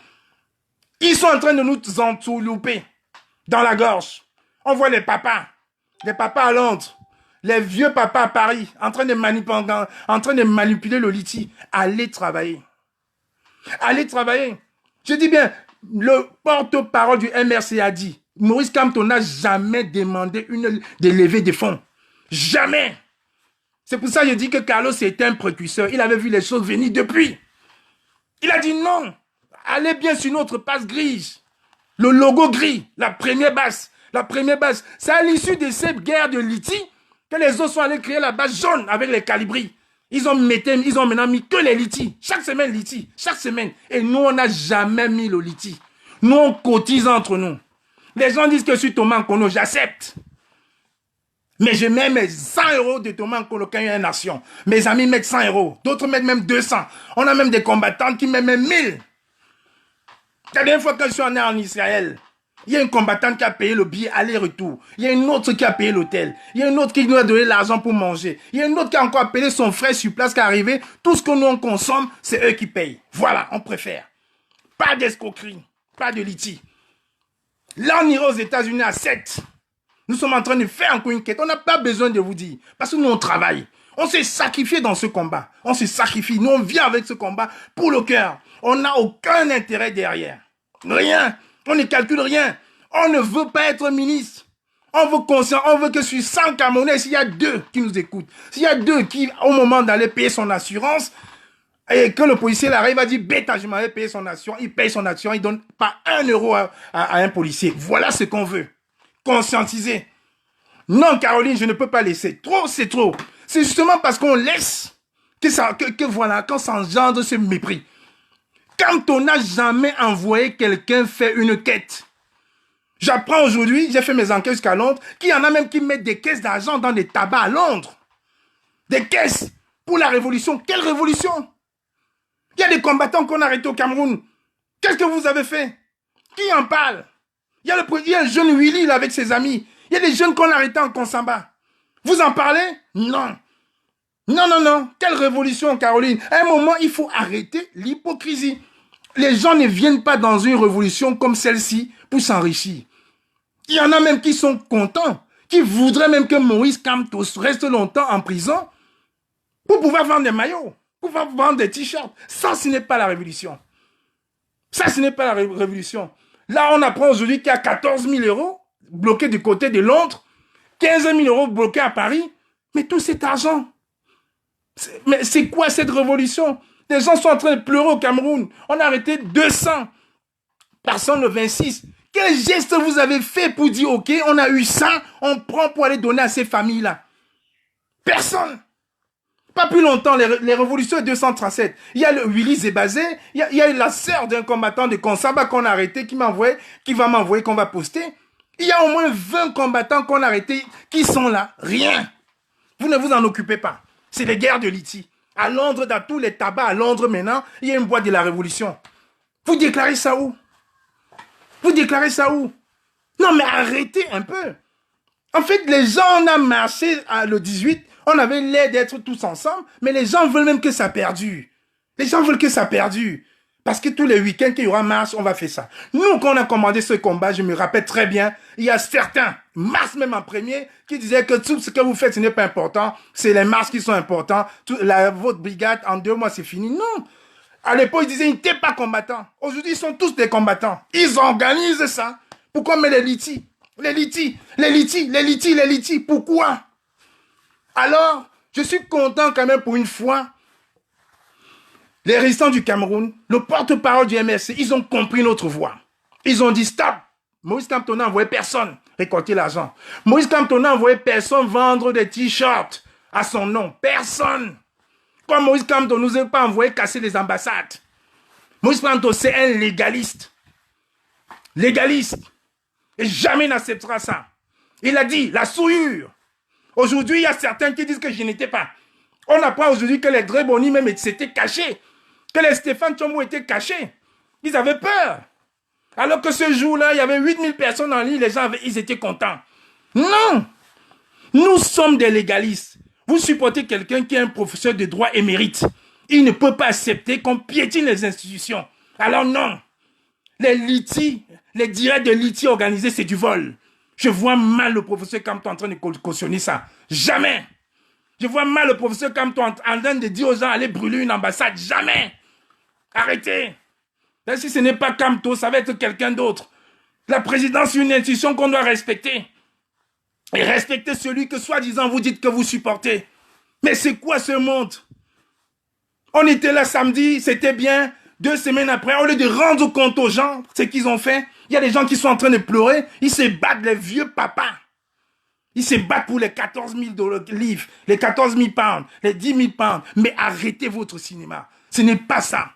ils sont en train de nous entourlouper dans la gorge. On voit les papas à Londres, les vieux papas à Paris, en train de manipuler le litige. Allez travailler. Allez travailler. Je dis bien, le porte-parole du MRC a dit, Maurice Kamto n'a jamais demandé des levées de fonds. Jamais. C'est pour ça que je dis que Carlos était un précurseur. Il avait vu les choses venir depuis. Il a dit non. Allez bien sur notre passe grise. Le logo gris, la première base. C'est à l'issue de cette guerre de litige que les autres sont allés créer la base jaune avec les calibris. Ils ont maintenant mis que les litiges. Chaque semaine. Et nous, on n'a jamais mis le litige. Nous, on cotise entre nous. Les gens disent que je suis Thomas Nkono, j'accepte. Mais je mets mes 100 euros de Thomas Nkono quand il y a une nation. Mes amis mettent 100 euros. D'autres mettent même 200. On a même des combattants qui mettent même 1000. La dernière fois que je suis allé en Israël, il y a une combattante qui a payé le billet aller-retour. Il y a une autre qui a payé l'hôtel. Il y a une autre qui nous a donné l'argent pour manger. Il y a une autre qui a encore appelé son frère sur place qui est arrivé. Tout ce que nous on consomme, c'est eux qui payent. Voilà, on préfère. Pas d'escroquerie, pas de litige. Là, on ira aux États-Unis à 7. Nous sommes en train de faire encore une quête. On n'a pas besoin de vous dire. Parce que nous, on travaille. On s'est sacrifié dans ce combat. On se sacrifie. Nous, on vient avec ce combat pour le cœur. On n'a aucun intérêt derrière. Rien. On ne calcule rien. On ne veut pas être ministre. On veut conscient. On veut que sur 100 Camerounais, s'il y a 2 qui nous écoutent, s'il y a 2 qui, au moment d'aller payer son assurance, et que le policier arrive à dire, bêta, je m'avais payé son assurance, il paye son assurance, il donne pas 1 euro à un policier. Voilà ce qu'on veut. Conscientiser. Non, Caroline, je ne peux pas laisser. Trop, c'est trop. C'est justement parce qu'on laisse que voilà, quand ça engendre ce mépris. Quand on n'a jamais envoyé quelqu'un faire une quête. J'apprends aujourd'hui, j'ai fait mes enquêtes jusqu'à Londres, qu'il y en a même qui mettent des caisses d'argent dans des tabacs à Londres. Des caisses pour la révolution. Quelle révolution? Il y a des combattants qu'on a arrêtés au Cameroun. Qu'est-ce que vous avez fait? Qui en parle? Il y a un jeune Willy là, avec ses amis. Il y a des jeunes qu'on a arrêtés en Konsamba. Vous en parlez? Non. Non, non, non. Quelle révolution, Caroline? À un moment, il faut arrêter l'hypocrisie. Les gens ne viennent pas dans une révolution comme celle-ci pour s'enrichir. Il y en a même qui sont contents, qui voudraient même que Moïse Kamtos reste longtemps en prison pour pouvoir vendre des maillots, pour pouvoir vendre des t-shirts. Ça, ce n'est pas la révolution. Ça, ce n'est pas la révolution. Là, on apprend aujourd'hui qu'il y a 14 000 euros bloqués du côté de Londres, 15 000 euros bloqués à Paris. Mais tout cet argent, mais c'est quoi cette révolution? Les gens sont en train de pleurer au Cameroun. On a arrêté 200 personnes le 26. Quel geste vous avez fait pour dire, OK, on a eu ça, on prend pour aller donner à ces familles-là? Personne. Pas plus longtemps, les révolutions de 237. Il y a le Willy Zébazé, il y a la sœur d'un combattant de Konsaba qu'on a arrêté, qui va m'envoyer, qu'on va poster. Il y a au moins 20 combattants qu'on a arrêtés qui sont là. Rien. Vous ne vous en occupez pas. C'est les guerres de Liti. À Londres, dans tous les tabacs, à Londres maintenant, il y a une boîte de la Révolution. Vous déclarez ça où? Vous déclarez ça où? Non, mais arrêtez un peu. En fait, les gens, on a marché le 18, on avait l'air d'être tous ensemble, mais les gens veulent même que ça perdure. Les gens veulent que ça perdure. Parce que tous les week-ends qu'il y aura marche, on va faire ça. Nous, quand on a commandé ce combat, je me rappelle très bien, il y a certains, Mars même en premier, qui disaient que tout ce que vous faites, ce n'est pas important. C'est les marches qui sont importants. Votre brigade, en 2 mois, c'est fini. Non. À l'époque, ils disaient qu'ils n'étaient pas combattants. Aujourd'hui, ils sont tous des combattants. Ils organisent ça. Pourquoi on met les litis? Les litis, les litis, les litis, les litis. Pourquoi? Alors, je suis content quand même pour une fois. Les résistants du Cameroun, le porte-parole du MRC, ils ont compris notre voix. Ils ont dit stop. Moïse Kamto n'a envoyé personne récolter l'argent. Moïse Kamto n'a envoyé personne vendre des t-shirts à son nom. Personne. Comme Moïse Kamto ne nous a pas envoyé casser les ambassades. Moïse Kamto, c'est un légaliste. Légaliste. Et jamais n'acceptera ça. Il a dit, la souillure. Aujourd'hui, il y a certains qui disent que je n'étais pas. On apprend aujourd'hui que les Dréboni même s'étaient cachés. Que les Stéphane Tchombo étaient cachés. Ils avaient peur. Alors que ce jour-là, il y avait 8000 personnes en ligne, les gens ils étaient contents. Non! Nous sommes des légalistes. Vous supportez quelqu'un qui est un professeur de droit émérite. Il ne peut pas accepter qu'on piétine les institutions. Alors non! Les litis, les directs de litis organisés, c'est du vol. Je vois mal le professeur Kamto en train de cautionner ça. Jamais! Je vois mal le professeur Kamto en train de dire aux gens allez brûler une ambassade. Jamais! Arrêtez! Là, si ce n'est pas Kamto, ça va être quelqu'un d'autre. La présidence, c'est une institution qu'on doit respecter. Et respecter celui que soi-disant vous dites que vous supportez. Mais c'est quoi ce monde? On était là samedi, c'était bien. 2 semaines après, au lieu de rendre compte aux gens, ce qu'ils ont fait, il y a des gens qui sont en train de pleurer. Ils se battent, les vieux papas. Ils se battent pour les 14 000 livres, les 14 000 pounds, les 10 000 pounds. Mais arrêtez votre cinéma. Ce n'est pas ça.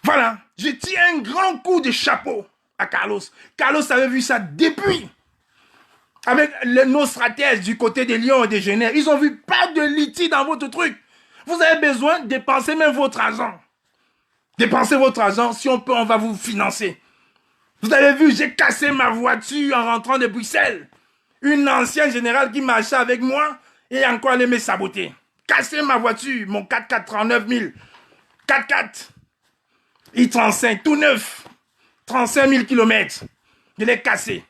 Voilà. Je tiens un grand coup de chapeau à Carlos. Carlos avait vu ça depuis. Avec nos stratèges du côté des Lions et des Genève. Ils ont vu pas de litige dans votre truc. Vous avez besoin de dépenser même votre argent. Dépensez votre argent. Si on peut, on va vous financer. Vous avez vu, j'ai cassé ma voiture en rentrant de Bruxelles. Une ancienne générale qui marchait avec moi et encore allait me saboter. Casser ma voiture, mon 4x4 39 000. 4x4. I-35, tout neuf. 35 000 km. Je l'ai cassé.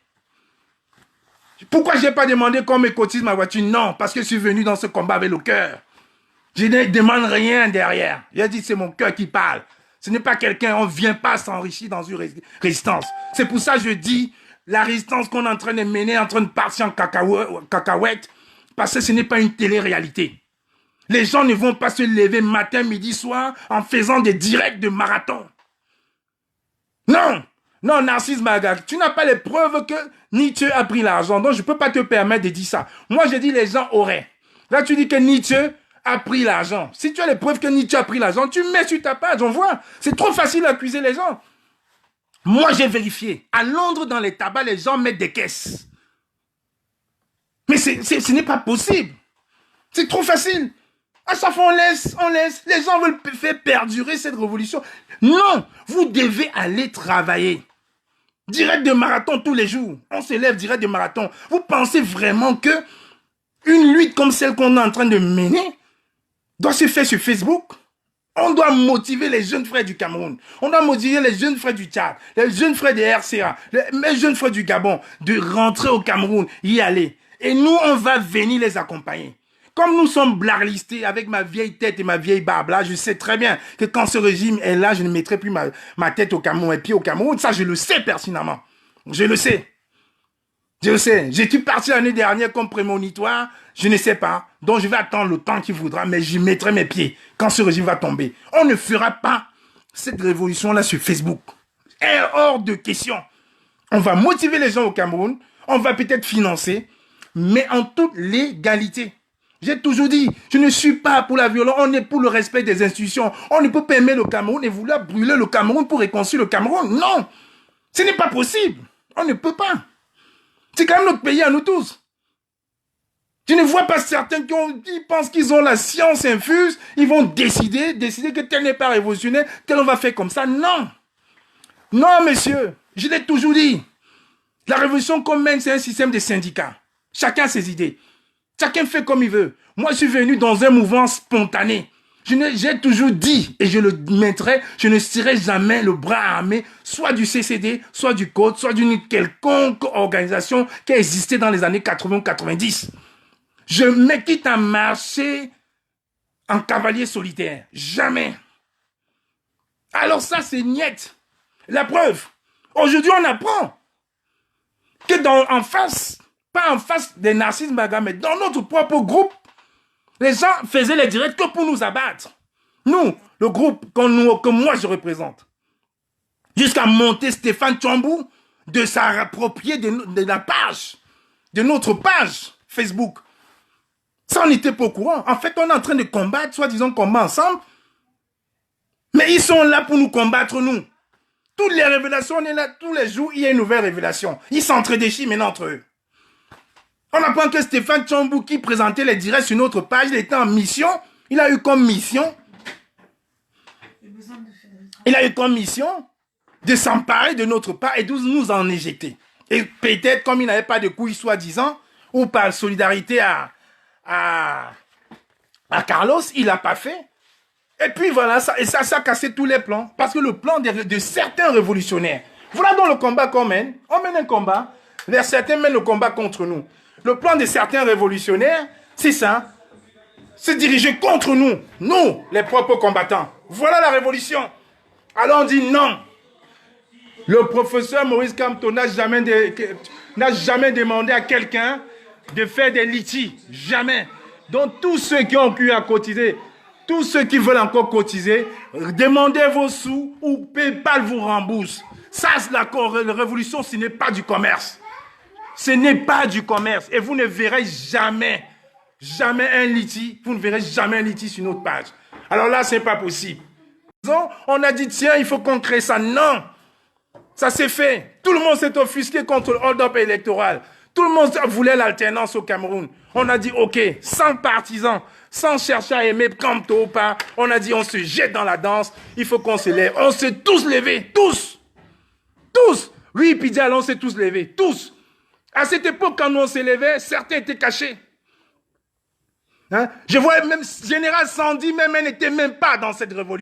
Pourquoi je n'ai pas demandé qu'on me cotise ma voiture? Non, parce que je suis venu dans ce combat avec le cœur. Je ne demande rien derrière. J'ai dit c'est mon cœur qui parle. Ce n'est pas quelqu'un, on ne vient pas s'enrichir dans une résistance. C'est pour ça que je dis, la résistance qu'on est en train de mener, en train de partir en cacahuète, parce que ce n'est pas une télé-réalité. Les gens ne vont pas se lever matin, midi, soir, en faisant des directs de marathon. Non! Non, Narcisse Magag, tu n'as pas les preuves que Nietzsche a pris l'argent, donc je ne peux pas te permettre de dire ça. Moi, je dis les gens auraient. Là, tu dis que Nietzsche a pris l'argent. Si tu as les preuves que Nietzsche a pris l'argent, tu mets sur ta page, on voit. C'est trop facile d'accuser les gens. Moi, j'ai vérifié. À Londres, dans les tabacs, les gens mettent des caisses. Mais ce n'est pas possible. C'est trop facile. À chaque fois, on laisse. Les gens veulent faire perdurer cette révolution. Non, vous devez aller travailler. Direct de marathon tous les jours. On se lève direct de marathon. Vous pensez vraiment que Une lutte comme celle qu'on est en train de mener doit se faire sur Facebook. On doit motiver les jeunes frères du Cameroun. On doit motiver les jeunes frères du Tchad, les jeunes frères des RCA, les jeunes frères du Gabon de rentrer au Cameroun, y aller. Et nous, on va venir les accompagner. Comme nous sommes blacklistés avec ma vieille tête et ma vieille barbe, là, je sais très bien que quand ce régime est là, je ne mettrai plus ma tête au Cameroun, mes pieds au Cameroun. Ça, je le sais pertinemment. Je le sais. Je le sais. J'étais parti l'année dernière comme prémonitoire. Je ne sais pas. Donc, je vais attendre le temps qu'il voudra, mais j'y mettrai mes pieds quand ce régime va tomber. On ne fera pas cette révolution-là sur Facebook. Et hors de question. On va motiver les gens au Cameroun. On va peut-être financer, mais en toute légalité. J'ai toujours dit, je ne suis pas pour la violence, on est pour le respect des institutions. On ne peut pas aimer le Cameroun et vouloir brûler le Cameroun pour réconcilier le Cameroun. Non, ce n'est pas possible. On ne peut pas. C'est quand même notre pays à nous tous. Je ne vois pas certains qui pensent qu'ils ont la science infuse, ils vont décider que tel n'est pas révolutionnaire, tel on va faire comme ça. Non. Non, monsieur, je l'ai toujours dit. La révolution qu'on mène, c'est un système de syndicats. Chacun a ses idées. Chacun fait comme il veut. Moi, je suis venu dans un mouvement spontané. J'ai toujours dit, et je le mettrai, je ne serai jamais le bras armé, soit du CCD, soit du Code, soit d'une quelconque organisation qui a existé dans les années 80-90. Je me quitte à marcher en cavalier solitaire. Jamais. Alors ça, c'est niet. La preuve. Aujourd'hui, on apprend que en face, pas en face des narcisses bagarres, mais dans notre propre groupe, les gens faisaient les directs que pour nous abattre. Nous, le groupe que moi je représente. Jusqu'à monter Stéphane Tchambou de s'approprier de la page, de notre page Facebook. Ça, on n'était pas au courant. En fait, on est en train de combattre, soi-disant combat ensemble. Mais ils sont là pour nous combattre, nous. Toutes les révélations, on est là tous les jours, il y a une nouvelle révélation. Ils s'entre-déchirent maintenant entre eux. On apprend que Stéphane Tchambou, qui présentait les directs sur notre page, il était en mission. Il a eu comme mission de s'emparer de notre part et de nous en éjecter. Et peut-être, comme il n'avait pas de couilles soi-disant, ou par solidarité à Carlos, il l'a pas fait. Et puis voilà, ça a cassé tous les plans. Parce que le plan de certains révolutionnaires, voilà donc le combat qu'on mène. On mène un combat, certains mènent le combat contre nous. Le plan de certains révolutionnaires, c'est ça. Se diriger contre nous, nous, les propres combattants. Voilà la révolution. Alors on dit non. Le professeur Maurice Kamto n'a jamais demandé à quelqu'un de faire des litiges. Jamais. Donc tous ceux qui ont pu à cotiser, tous ceux qui veulent encore cotiser, demandez vos sous ou PayPal vous rembourse. Ça, la révolution, ce n'est pas du commerce. Ce n'est pas du commerce. Et vous ne verrez jamais un litige. Vous ne verrez jamais un litige sur notre page. Alors là, ce n'est pas possible. On a dit, tiens, il faut qu'on crée ça. Non. Ça s'est fait. Tout le monde s'est offusqué contre le hold-up électoral. Tout le monde voulait l'alternance au Cameroun. On a dit, OK, sans partisans, sans chercher à aimer Kamto ou pas, on a dit, on se jette dans la danse. Il faut qu'on se lève. On s'est tous levés. Tous. Tous. Lui, Pidjal, on s'est tous levés. Tous. À cette époque, quand nous on s'est levés, certains étaient cachés. Hein? Je voyais même Général Sandy, même elle n'était même pas dans cette révolution.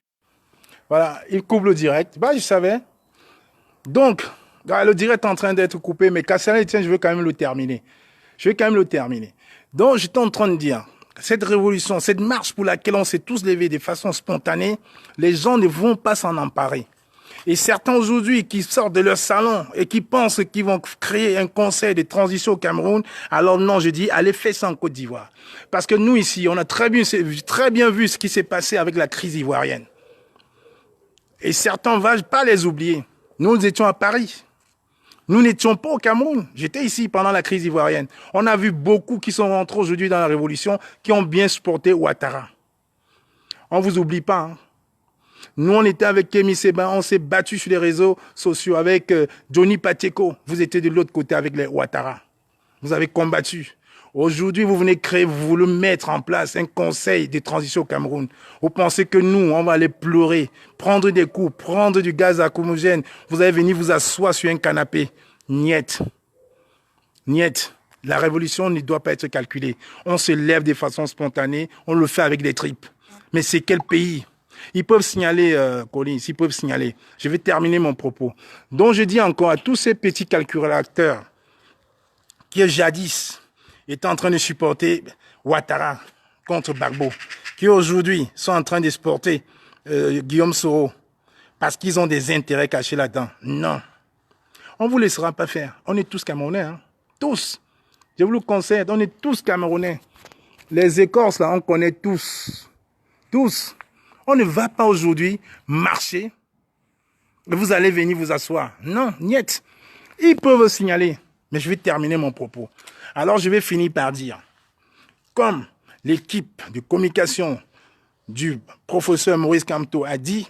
Voilà, il coupe le direct. Bah, je savais. Donc, le direct est en train d'être coupé, mais Kassala, tiens, je veux quand même le terminer. Donc, j'étais en train de dire, cette révolution, cette marche pour laquelle on s'est tous levés de façon spontanée, les gens ne vont pas s'en emparer. Et certains aujourd'hui qui sortent de leur salon et qui pensent qu'ils vont créer un conseil de transition au Cameroun, alors non, je dis, allez faire ça en Côte d'Ivoire. Parce que nous ici, on a très bien vu ce qui s'est passé avec la crise ivoirienne. Et certains ne vont pas les oublier. Nous étions à Paris. Nous n'étions pas au Cameroun. J'étais ici pendant la crise ivoirienne. On a vu beaucoup qui sont rentrés aujourd'hui dans la révolution, qui ont bien supporté Ouattara. On ne vous oublie pas, hein. Nous, on était avec Kémy Séba, on s'est battu sur les réseaux sociaux avec Johnny Pacheco. Vous étiez de l'autre côté avec les Ouattara. Vous avez combattu. Aujourd'hui, vous venez créer, vous voulez mettre en place un conseil de transition au Cameroun. Vous pensez que nous, on va aller pleurer, prendre des coups, prendre du gaz lacrymogène. Vous allez venir vous asseoir sur un canapé. Niet. Niet. La révolution ne doit pas être calculée. On se lève de façon spontanée, on le fait avec des tripes. Mais c'est quel pays? Ils peuvent signaler, Collins, ils peuvent signaler. Je vais terminer mon propos. Donc je dis encore à tous ces petits calculateurs qui jadis étaient en train de supporter Ouattara contre Gbagbo, qui aujourd'hui sont en train de supporter Guillaume Soro parce qu'ils ont des intérêts cachés là-dedans. Non. On ne vous laissera pas faire. On est tous Camerounais. Hein? Tous. Je vous le conseille, on est tous Camerounais. Les écorces, là, on connaît tous. Tous. On ne va pas aujourd'hui marcher et vous allez venir vous asseoir. Non, niet. Ils peuvent signaler. Mais je vais terminer mon propos. Alors, je vais finir par dire, comme l'équipe de communication du professeur Maurice Kamto a dit,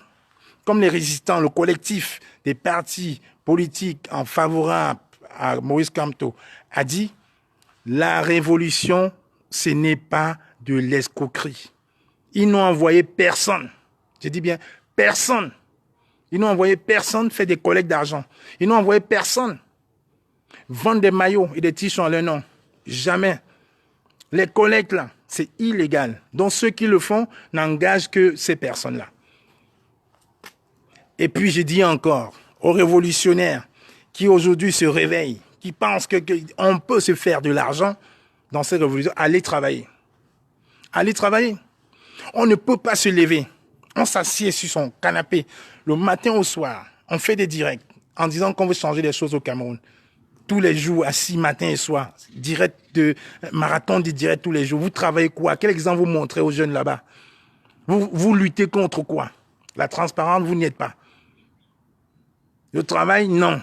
comme les résistants, le collectif des partis politiques en favorable à Maurice Kamto a dit, la révolution, ce n'est pas de l'escroquerie. Ils n'ont envoyé personne. Je dis bien personne. Ils n'ont envoyé personne faire des collectes d'argent. Ils n'ont envoyé personne vendre des maillots et des t-shirts en leur nom. Jamais. Les collectes, là, c'est illégal. Donc, ceux qui le font n'engagent que ces personnes-là. Et puis, je dis encore aux révolutionnaires qui aujourd'hui se réveillent, qui pensent qu'on peut se faire de l'argent dans ces révolutions, allez travailler. Allez travailler. On ne peut pas se lever. On s'assied sur son canapé le matin au soir. On fait des directs en disant qu'on veut changer les choses au Cameroun. Tous les jours, assis matin et soir. Direct de marathon de direct tous les jours. Vous travaillez quoi? Quel exemple vous montrez aux jeunes là-bas? Vous luttez contre quoi? La transparence, vous n'y êtes pas. Le travail, non.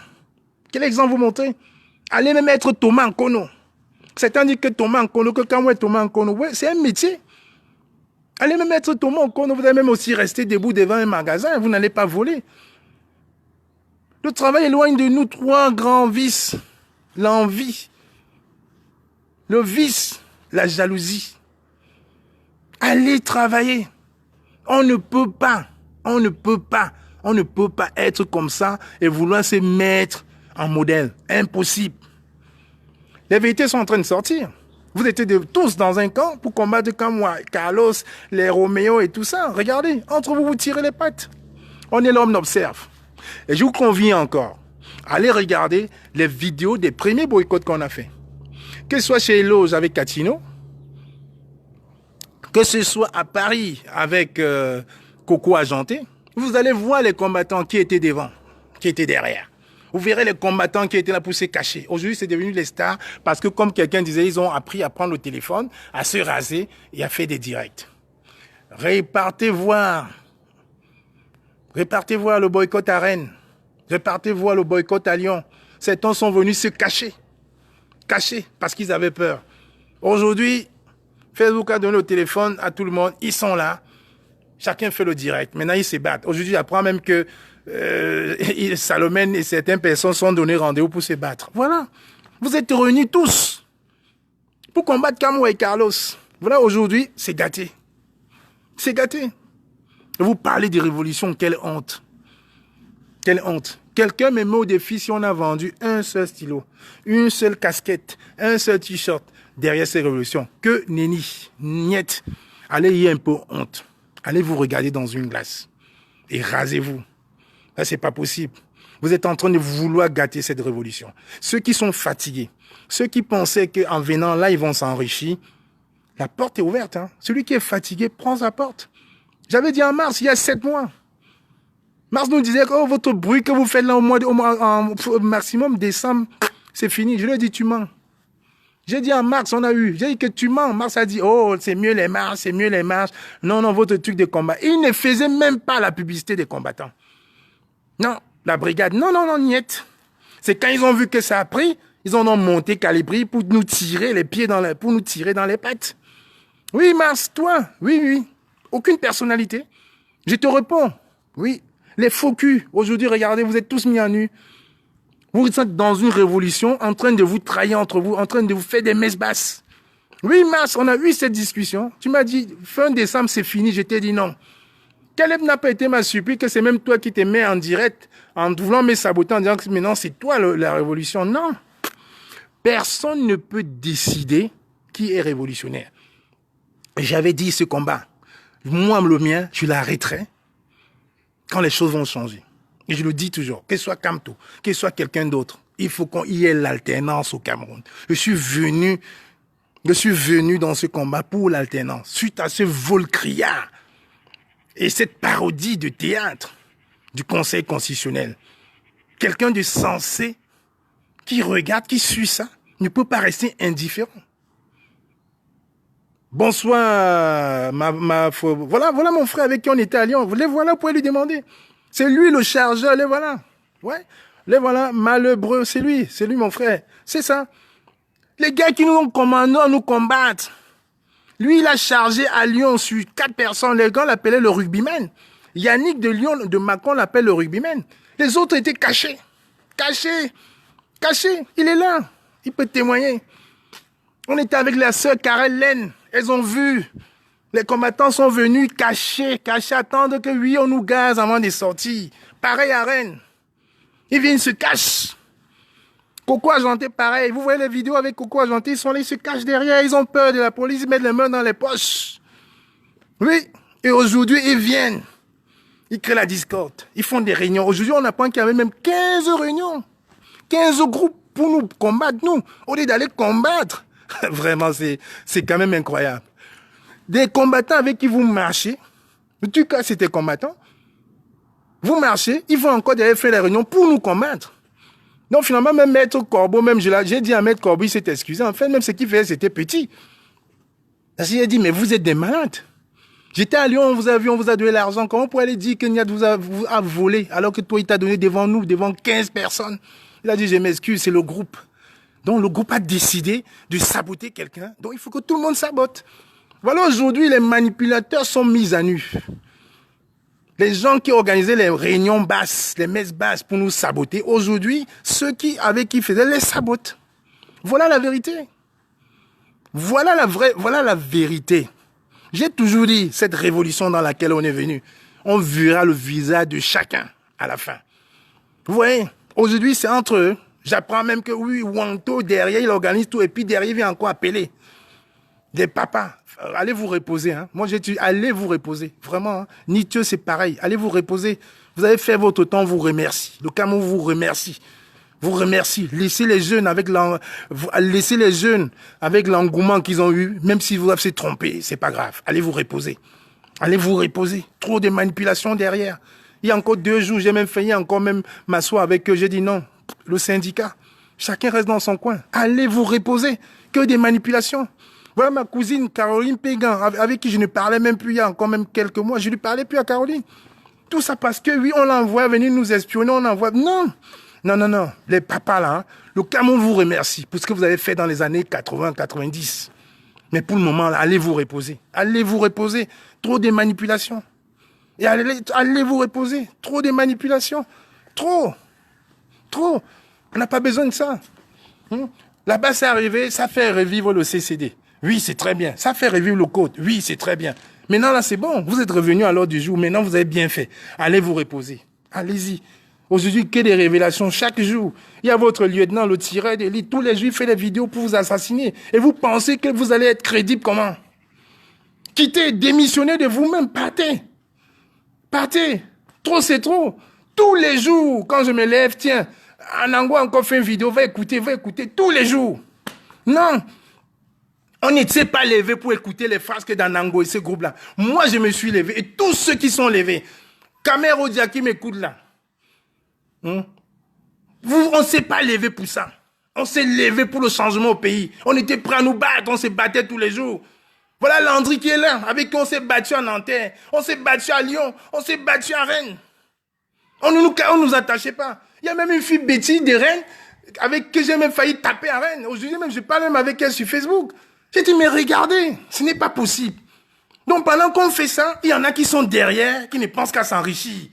Quel exemple vous montrez? Allez même être Thomas Nkono. Certains disent que Thomas Nkono, que quand on est Thomas Nkono, ouais, c'est un métier. Allez même être Thomas Nkono, vous allez même aussi rester debout devant un magasin, vous n'allez pas voler. Le travail éloigne de nous trois grands vices. L'envie, le vice, la jalousie. Allez travailler. On ne peut pas être comme ça et vouloir se mettre en modèle. Impossible. Les vérités sont en train de sortir. Vous étiez tous dans un camp pour combattre comme moi, Carlos, les Roméo et tout ça. Regardez, entre vous, vous tirez les pattes. On est l'homme d'observe. Et je vous convie encore. Allez regarder les vidéos des premiers boycotts qu'on a fait. Que ce soit chez Eloge avec Catino, que ce soit à Paris avec Coco Argenté, vous allez voir les combattants qui étaient devant, qui étaient derrière. Vous verrez les combattants qui étaient là pour se cacher. Aujourd'hui, c'est devenu les stars parce que, comme quelqu'un disait, ils ont appris à prendre le téléphone, à se raser et à faire des directs. Repartez voir le boycott à Rennes. Repartez voir le boycott à Lyon. Certains sont venus se cacher. Cachés parce qu'ils avaient peur. Aujourd'hui, Facebook a donné le téléphone à tout le monde. Ils sont là. Chacun fait le direct. Maintenant, ils se battent. Aujourd'hui, j'apprends même que Salomène et certaines personnes sont données rendez-vous pour se battre. Voilà. Vous êtes réunis tous pour combattre Camo et Carlos. Voilà, aujourd'hui, c'est gâté. C'est gâté. Et vous parlez de révolution, quelle honte. Quelle honte. Quelqu'un me met au défi si on a vendu un seul stylo, une seule casquette, un seul t-shirt derrière ces révolutions. Que nenni, niet. Allez y un peu honte. Allez vous regarder dans une glace et rasez-vous. Là, c'est pas possible. Vous êtes en train de vouloir gâter cette révolution. Ceux qui sont fatigués, ceux qui pensaient qu'en venant là, ils vont s'enrichir, la porte est ouverte. Hein. Celui qui est fatigué prend sa porte. J'avais dit en mars, il y a 7 mois. Mars nous disait que oh, votre bruit que vous faites là au maximum décembre, c'est fini. Je lui ai dit, tu mens. J'ai dit en mars, on a eu. J'ai dit que tu mens. Mars a dit, oh, c'est mieux les marches, c'est mieux les marches. Non, non, votre truc de combat. Il ne faisait même pas la publicité des combattants. Non, la brigade, non, non, non, niet. C'est quand ils ont vu que ça a pris, ils en ont monté Calibri pour nous tirer les pieds pour nous tirer dans les pattes. Oui, Mars, toi, oui, oui. Aucune personnalité. Je te réponds, oui. Les faux culs, aujourd'hui, regardez, vous êtes tous mis à nu. Vous êtes dans une révolution, en train de vous trahir entre vous, en train de vous faire des messes basses. Oui, Mars, on a eu cette discussion. Tu m'as dit, fin décembre, c'est fini. Je t'ai dit non. Caleb n'a pas été ma surprise, que c'est même toi qui te mets en direct, en voulant me saboter, en disant que maintenant, c'est toi la révolution. Non. Personne ne peut décider qui est révolutionnaire. J'avais dit ce combat. Moi, le mien, je l'arrêterai quand les choses vont changer. Et je le dis toujours, que ce soit Kamto, que ce soit quelqu'un d'autre, il faut qu'il y ait l'alternance au Cameroun. Je suis venu dans ce combat pour l'alternance, suite à ce vol criard et cette parodie de théâtre du Conseil constitutionnel. Quelqu'un de sensé qui regarde, qui suit ça, ne peut pas rester indifférent. Bonsoir, voilà mon frère avec qui on était à Lyon. Les voilà, vous pouvez lui demander. C'est lui le chargeur, les voilà. Ouais, les voilà, malheureux, c'est lui mon frère. C'est ça. Les gars qui nous ont commandé à nous combattre. Lui, il a chargé à Lyon sur 4 personnes. Les gars l'appelaient le rugbyman. Yannick de Lyon, de Macron l'appelle le rugbyman. Les autres étaient cachés. Cachés. Il est là. Il peut témoigner. On était avec la sœur Karel Laine. Elles ont vu. Les combattants sont venus cachés, attendre que oui, on nous gaze avant de sortir. Pareil à Rennes. Ils viennent se cachent. Coco Argenté, pareil. Vous voyez les vidéos avec Coco Argenté, ils sont là, ils se cachent derrière, ils ont peur de la police, ils mettent les mains dans les poches. Oui. Et aujourd'hui, ils viennent. Ils créent la discorde. Ils font des réunions. Aujourd'hui, on apprend qu'il y avait même 15 réunions. 15 groupes pour nous combattre, nous. Au lieu d'aller combattre. Vraiment, c'est quand même incroyable. Des combattants avec qui vous marchez. En tout cas, c'était combattants. Vous marchez, ils vont encore derrière faire les réunions pour nous combattre. Donc finalement, même Maître Corbeau, même j'ai dit à Maître Corbeau, il s'est excusé. En fait, même ce qu'il faisait, c'était petit. Parce qu'il a dit, mais vous êtes des malades. J'étais à Lyon, on vous a donné l'argent. Comment vous pouvez aller dire que Niad vous a volé alors que toi, il t'a donné devant nous, devant 15 personnes. Il a dit, je m'excuse, c'est le groupe. Donc le groupe a décidé de saboter quelqu'un. Donc il faut que tout le monde sabote. Voilà, aujourd'hui, les manipulateurs sont mis à nu. Les gens qui organisaient les réunions basses, les messes basses pour nous saboter, aujourd'hui, ceux avec qui faisaient les sabotent. Voilà la vérité. Voilà la vérité. J'ai toujours dit, cette révolution dans laquelle on est venu, on verra le visage de chacun à la fin. Vous voyez, aujourd'hui, c'est entre eux. J'apprends même que oui, Wanto, derrière, il organise tout, et puis derrière, il vient encore appeler. Des papas, allez vous reposer. Hein. Moi, j'ai dit, allez vous reposer. Vraiment, hein. Nietzsche, c'est pareil. Allez vous reposer. Vous avez fait votre temps, vous remercie. Le Cameroun vous remercie. Vous remercie. Laissez les jeunes avec l'engouement qu'ils ont eu, même si vous avez trompé, c'est pas grave. Allez vous reposer. Allez vous reposer. Trop de manipulations derrière. Il y a encore 2 jours, j'ai même failli encore même m'asseoir avec eux. J'ai dit non. Le syndicat, chacun reste dans son coin. Allez vous reposer. Que des manipulations. Voilà ma cousine Caroline Pégan, avec qui je ne parlais même plus il y a encore même quelques mois. Je ne lui parlais plus à Caroline. Tout ça parce que oui, on l'envoie venir nous espionner, on l'envoie. Non. Les papas là, hein, le Cameroun vous remercie pour ce que vous avez fait dans les années 80-90. Mais pour le moment, là, allez vous reposer. Allez vous reposer. Trop de manipulations. Et allez vous reposer. Trop de manipulations. Trop. On n'a pas besoin de ça. Là-bas, c'est arrivé, ça fait revivre le CCD. Oui, c'est très bien. Ça fait revivre le code. Oui, c'est très bien. Maintenant, là, c'est bon. Vous êtes revenu à l'ordre du jour. Maintenant, vous avez bien fait. Allez vous reposer. Allez-y. Aujourd'hui, que des révélations chaque jour. Il y a votre lieutenant, le tireur d'élite. Tous les jours, il fait des vidéos pour vous assassiner. Et vous pensez que vous allez être crédible comment? Quittez, démissionnez de vous-même. Partez. Trop, c'est trop. Tous les jours, quand je me lève, tiens, Anango a encore fait une vidéo, va écouter tous les jours. Non. On ne s'est pas levé pour écouter les phrases que d'Anango et ce groupe-là. Moi, je me suis levé. Et tous ceux qui sont levés, Kamero Dia qui m'écoute là, on ne s'est pas levé pour ça. On s'est levé pour le changement au pays. On était prêts à nous battre, on se battait tous les jours. Voilà Landry qui est là, avec qui on s'est battu à Nanterre, on s'est battu à Lyon, on s'est battu à Rennes. On ne nous attachait pas. Il y a même une fille Betty de Rennes avec qui j'ai même failli taper à Rennes. Aujourd'hui même, je parle même avec elle sur Facebook. J'ai dit, mais regardez, ce n'est pas possible. Donc pendant qu'on fait ça, il y en a qui sont derrière, qui ne pensent qu'à s'enrichir.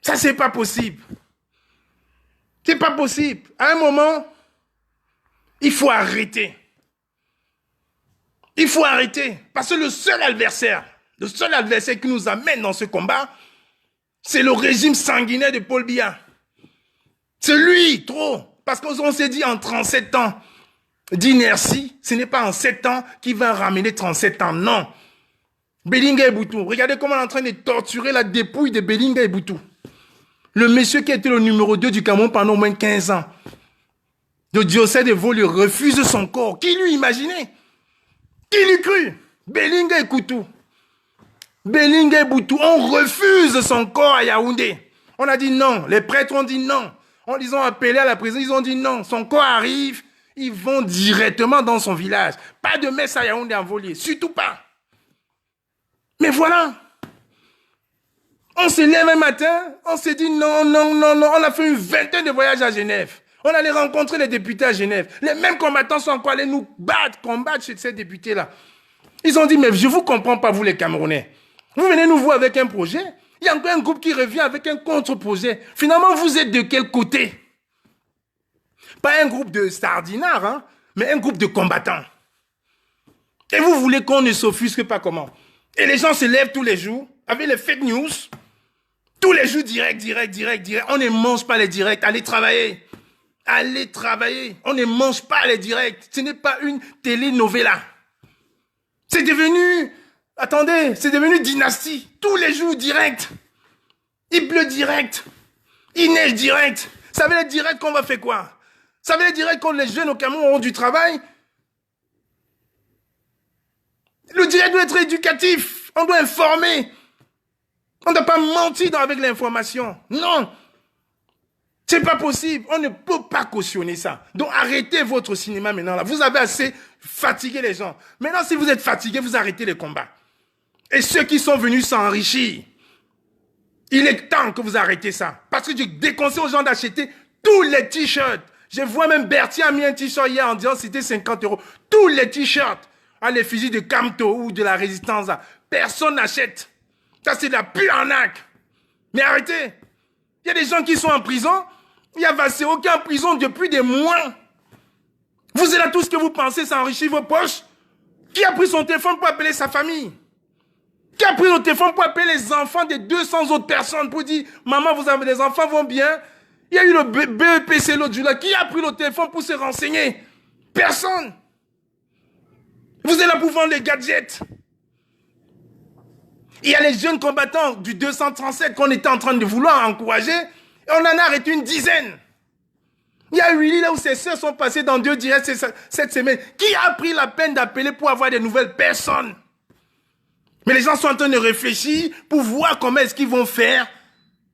Ça, c'est pas possible. C'est pas possible. À un moment, il faut arrêter. Il faut arrêter. Parce que le seul adversaire qui nous amène dans ce combat, c'est le régime sanguinaire de Paul Biya. C'est lui, trop. Parce qu'on s'est dit en 37 ans d'inertie, ce n'est pas en 7 ans qui va ramener 37 ans, non. Belinga Eboutou, regardez comment on est en train de torturer la dépouille de Belinga Eboutou. Le monsieur qui a été le numéro 2 du Cameroun pendant au moins 15 ans. Le diocèse de Vaud lui refuse son corps. Qui lui imaginait? Qui lui crut? Belinga Eboutou. Belinga Eboutou, on refuse son corps à Yaoundé. On a dit non. Les prêtres ont dit non. Ils ont appelé à la prison, ils ont dit non. Son corps arrive, ils vont directement dans son village. Pas de messe à Yaoundé en Volier, surtout pas. Mais voilà. On se lève un matin, on s'est dit non, non, non, non. On a fait une vingtaine de voyages à Genève. On allait rencontrer les députés à Genève. Les mêmes combattants sont encore allés nous combattre chez ces députés-là. Ils ont dit, mais je ne vous comprends pas, vous les Camerounais. Vous venez nous voir avec un projet. Il y a encore un groupe qui revient avec un contre-projet. Finalement, vous êtes de quel côté? Pas un groupe de sardinards, hein, mais un groupe de combattants. Et vous voulez qu'on ne s'offusque pas comment? Et les gens se lèvent tous les jours avec les fake news. Tous les jours, direct. On ne mange pas les directs. Allez travailler. Allez travailler. On ne mange pas les directs. Ce n'est pas une telenovela. C'est devenu... Attendez, c'est devenu dynastie. Tous les jours, direct. Il pleut direct. Il neige direct. Ça veut dire direct qu'on va faire quoi? Ça veut dire direct quand les jeunes au Cameroun ont du travail. Le direct doit être éducatif. On doit informer. On ne doit pas mentir avec l'information. Non. C'est pas possible. On ne peut pas cautionner ça. Donc arrêtez votre cinéma maintenant. Là. Vous avez assez fatigué les gens. Maintenant, si vous êtes fatigué, vous arrêtez les combats. Et ceux qui sont venus s'enrichir, il est temps que vous arrêtez ça. Parce que je déconseille aux gens d'acheter tous les t-shirts. Je vois même Bertie a mis un t-shirt hier en disant que c'était 50 €. Tous les t-shirts à l'effigie de Camto ou de la résistance. Là. Personne n'achète. Ça, c'est de la pure arnaque. Mais arrêtez. Il y a des gens qui sont en prison. Il y a Vassero qui est en prison depuis des mois. Vous êtes là, tout ce que vous pensez, ça enrichit vos poches. Qui a pris son téléphone pour appeler sa famille? Qui a pris le téléphone pour appeler les enfants des 200 autres personnes pour dire « Maman, vous avez des enfants, vont bien ?» Il y a eu le BEPC l'autre jour là. Qui a pris le téléphone pour se renseigner? Personne. Vous êtes là pour vendre les gadgets. Il y a les jeunes combattants du 237 qu'on était en train de vouloir encourager. Et on en a arrêté une dizaine. Il y a Willy là où ses soeurs sont passées dans 2 directs cette semaine. Qui a pris la peine d'appeler pour avoir des nouvelles personnes? Mais les gens sont en train de réfléchir pour voir comment est-ce qu'ils vont faire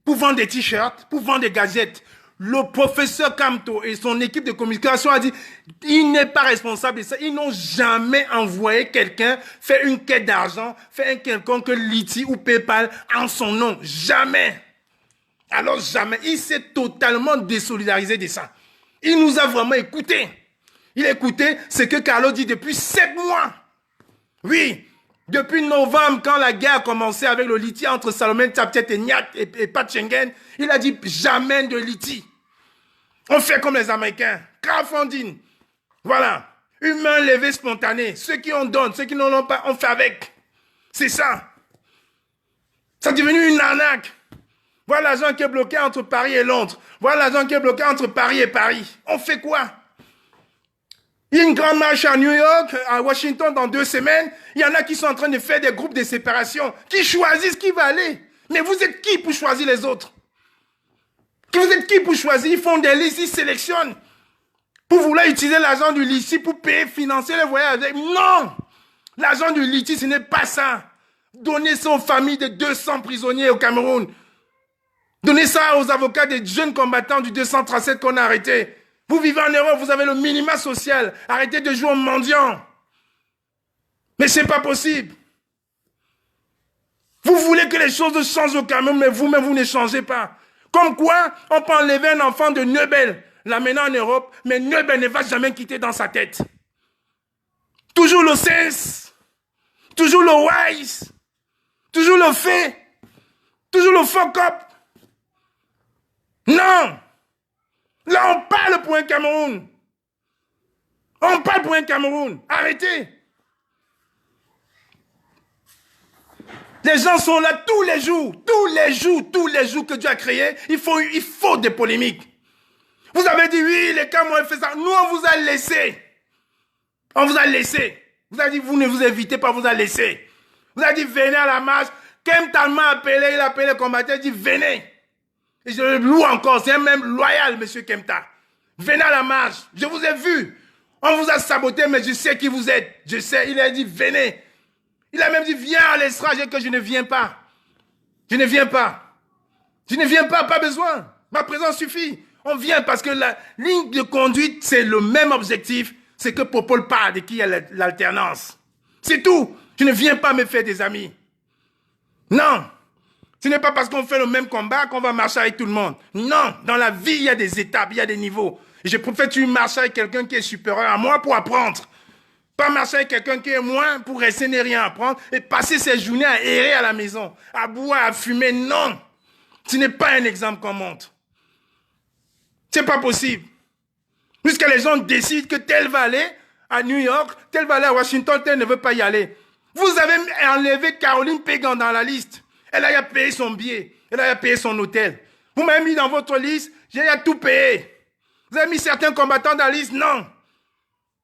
pour vendre des t-shirts, pour vendre des gadgets. Le professeur Camto et son équipe de communication a dit il n'est pas responsable de ça. Ils n'ont jamais envoyé quelqu'un faire une quête d'argent, faire un quelconque Liti ou PayPal en son nom. Jamais. Alors jamais. Il s'est totalement désolidarisé de ça. Il nous a vraiment écoutés. Il a écouté ce que Carlo dit depuis 7 mois. Oui. Depuis novembre, quand la guerre a commencé avec le Liti entre Salomon Taptiet et Niat et Pat Schengen, il a dit jamais de Liti. On fait comme les Américains. Crowdfunding. Voilà. Humain levé spontané. Ceux qui en donnent, ceux qui n'en ont pas, on fait avec. C'est ça. Ça est devenu une arnaque. Voilà l'argent qui est bloqué entre Paris et Londres. Voilà l'argent qui est bloqué entre Paris et Paris. On fait quoi? Il y a une grande marche à New York, à Washington dans 2 semaines. Il y en a qui sont en train de faire des groupes de séparation, qui choisissent qui va aller. Mais vous êtes qui pour choisir les autres? Vous êtes qui pour choisir? Ils font des listes, ils sélectionnent. Pour vouloir utiliser l'argent du Liti pour payer, financer les voyages. Non! L'argent du Liti, ce n'est pas ça. Donnez ça aux familles de 200 prisonniers au Cameroun. Donnez ça aux avocats des jeunes combattants du 237 qu'on a arrêtés. Vous vivez en Europe, vous avez le minima social. Arrêtez de jouer aux mendiants. Mais c'est pas possible. Vous voulez que les choses changent au Cameroun, mais vous-même, vous ne changez pas. Comme quoi, on peut enlever un enfant de Neubel, l'amener en Europe, mais Neubel ne va jamais quitter dans sa tête. Toujours le sens, toujours le wise, toujours le fait, toujours le fuck up. Non! Là, on parle pour un Cameroun. On parle pour un Cameroun. Arrêtez. Les gens sont là tous les jours que Dieu a créé. Il faut des polémiques. Vous avez dit, oui, les cas m'ont fait ça. Nous, on vous a laissé. On vous a laissé. Vous avez dit, vous ne vous invitez pas, on vous a laissé. Vous avez dit, venez à la marche. Kempta m'a appelé, il a appelé le combattant, il dit, venez. Et je le loue encore, c'est même loyal, monsieur Kempta. Venez à la marche, je vous ai vu. On vous a saboté, mais je sais qui vous êtes. Je sais, il a dit, venez. Il a même dit, viens à l'estrage, et que je ne viens pas. Je ne viens pas. Je ne viens pas, pas besoin. Ma présence suffit. On vient parce que la ligne de conduite, c'est le même objectif. C'est que Popol parle et qu'il y a l'alternance. C'est tout. Je ne viens pas me faire des amis. Non. Ce n'est pas parce qu'on fait le même combat qu'on va marcher avec tout le monde. Non. Dans la vie, il y a des étapes, il y a des niveaux. Et je préfère tu marcher avec quelqu'un qui est supérieur à moi pour apprendre. Pas marcher avec quelqu'un qui est moins pour rester ne rien apprendre et passer ses journées à errer à la maison, à boire, à fumer. Non. Ce n'est pas un exemple qu'on montre. C'est pas possible. Puisque les gens décident que tel va aller à New York, tel va aller à Washington, tel ne veut pas y aller. Vous avez enlevé Caroline Pégan dans la liste. Elle a payé son billet. Elle a payé son hôtel. Vous m'avez mis dans votre liste, j'ai tout payé. Vous avez mis certains combattants dans la liste. Non.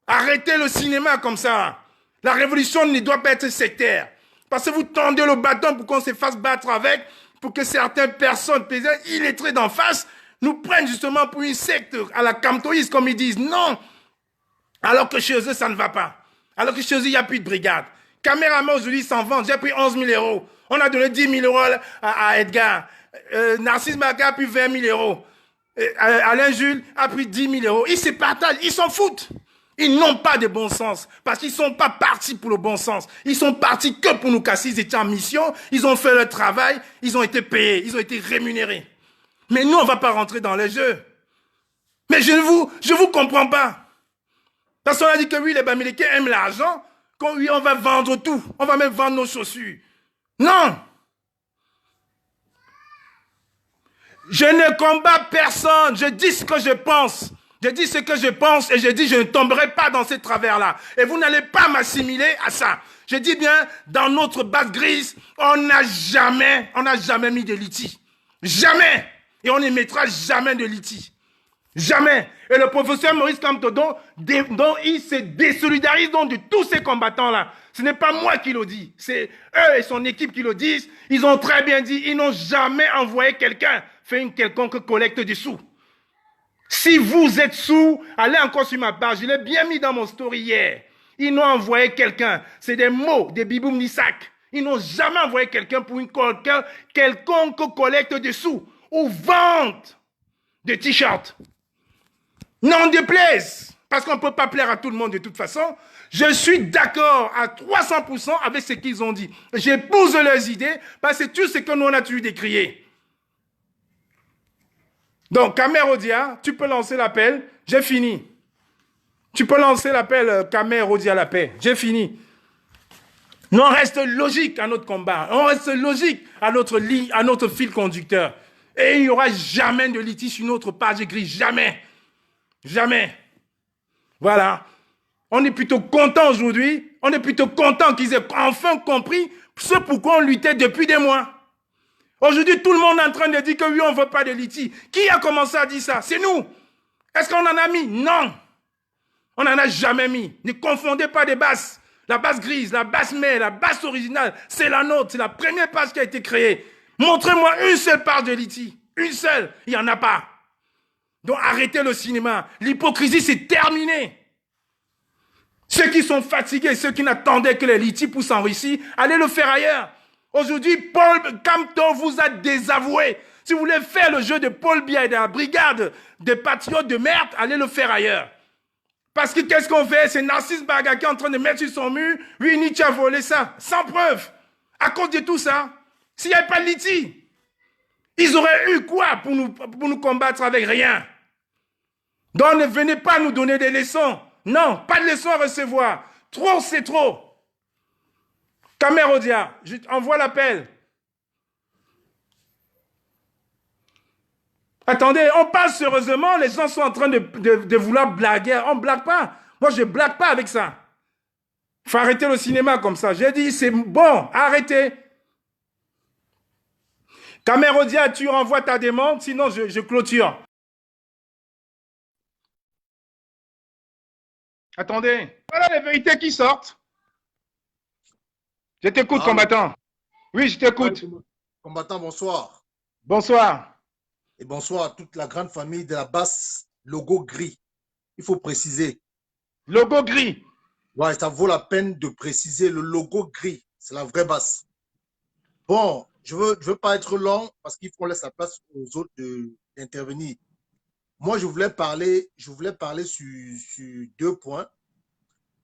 Arrêtez le cinéma comme ça. La révolution ne doit pas être sectaire. Parce que vous tendez le bâton pour qu'on se fasse battre avec, pour que certaines personnes, paysans illettrés d'en face, nous prennent justement pour une secte à la camptoïste, comme ils disent. Non. Alors que chez eux, ça ne va pas. Alors que chez eux, il n'y a plus de brigade. Caméraman aujourd'hui s'en vend. J'ai pris 11 000 euros. On a donné 10 000 euros à Edgar. Narcisse Baka a pris 20 000 euros. Alain Jules a pris 10 000 euros. Ils se partagent. Ils s'en foutent. Ils n'ont pas de bon sens. Parce qu'ils ne sont pas partis pour le bon sens. Ils sont partis que pour nous casser. Ils étaient en mission. Ils ont fait leur travail. Ils ont été payés. Ils ont été rémunérés. Mais nous, on ne va pas rentrer dans les jeux. Mais je vous comprends pas. Parce qu'on a dit que oui, les Bamileke aiment l'argent. Oui, on va vendre tout. On va même vendre nos chaussures. Non. Je ne combats personne. Je dis ce que je pense. Je dis ce que je pense et je dis je ne tomberai pas dans ces travers-là. Et vous n'allez pas m'assimiler à ça. Je dis bien, dans notre base grise, on n'a jamais mis de litige. Jamais. Et on ne mettra jamais de litige. Jamais. Et le professeur Maurice Kamto, dont il se désolidarise donc de tous ces combattants-là. Ce n'est pas moi qui le dis. C'est eux et son équipe qui le disent. Ils ont très bien dit, ils n'ont jamais envoyé quelqu'un faire une quelconque collecte de sous. Si vous êtes sous, allez encore sur ma page. Je l'ai bien mis dans mon story hier. Ils n'ont envoyé quelqu'un. C'est des mots, des biboum nisak. Ils n'ont jamais envoyé quelqu'un pour une quelconque collecte de sous ou vente de t-shirts. N'en déplaise, parce qu'on ne peut pas plaire à tout le monde de toute façon. Je suis d'accord à 300% avec ce qu'ils ont dit. J'épouse leurs idées, parce que tout ce que nous on a toujours décrié. Donc, Kamer Odia, tu peux lancer l'appel. J'ai fini. Tu peux lancer l'appel Kamer Odia la paix. J'ai fini. Nous, on reste logique à notre combat. On reste logique à notre ligne, à notre fil conducteur. Et il n'y aura jamais de litige sur notre page grise. Jamais. Jamais. Voilà. On est plutôt content aujourd'hui. On est plutôt content qu'ils aient enfin compris ce pourquoi on luttait depuis des mois. Aujourd'hui, tout le monde est en train de dire que oui, on ne veut pas de litige. Qui a commencé à dire ça? C'est nous. Est-ce qu'on en a mis? Non. On n'en a jamais mis. Ne confondez pas des basses. La basse grise, la basse mère, la basse originale, c'est la nôtre. C'est la première page qui a été créée. Montrez-moi une seule page de litige. Une seule. Il n'y en a pas. Donc arrêtez le cinéma. L'hypocrisie, c'est terminé. Ceux qui sont fatigués, ceux qui n'attendaient que les litiges pour s'enrichir, allez le faire ailleurs. Aujourd'hui, Paul Kamto vous a désavoué. Si vous voulez faire le jeu de Paul Biya et de la brigade des patriotes de merde, allez le faire ailleurs. Parce que qu'est-ce qu'on fait? C'est Narcisse Baga qui est en train de mettre sur son mur. Oui, Nietzsche a volé ça. Sans preuve. À cause de tout ça. S'il n'y avait pas de litige, ils auraient eu quoi pour nous combattre avec rien? Donc ne venez pas nous donner des leçons. Non, pas de leçons à recevoir. Trop, c'est trop. Kamer Odia, je envoie l'appel. Attendez, on parle sérieusement, les gens sont en train de vouloir blaguer. On ne blague pas. Moi, je ne blague pas avec ça. Il faut arrêter le cinéma comme ça. J'ai dit, c'est bon, arrêtez. Kamer Odia, tu renvoies ta demande, sinon je clôture. Attendez. Voilà les vérités qui sortent. Je t'écoute,
Allô?
combattant. Oui, je
Ouais,
t'écoute.
combattant, bonsoir.
Bonsoir.
Et bonsoir à toute la grande famille de la basse logo gris. Il faut préciser.
Logo gris.
Ouais, ça vaut la peine de préciser le logo gris. C'est la vraie basse. Bon, je veux pas être long parce qu'il faut laisser la place aux autres d'intervenir. Moi, je voulais parler sur deux points.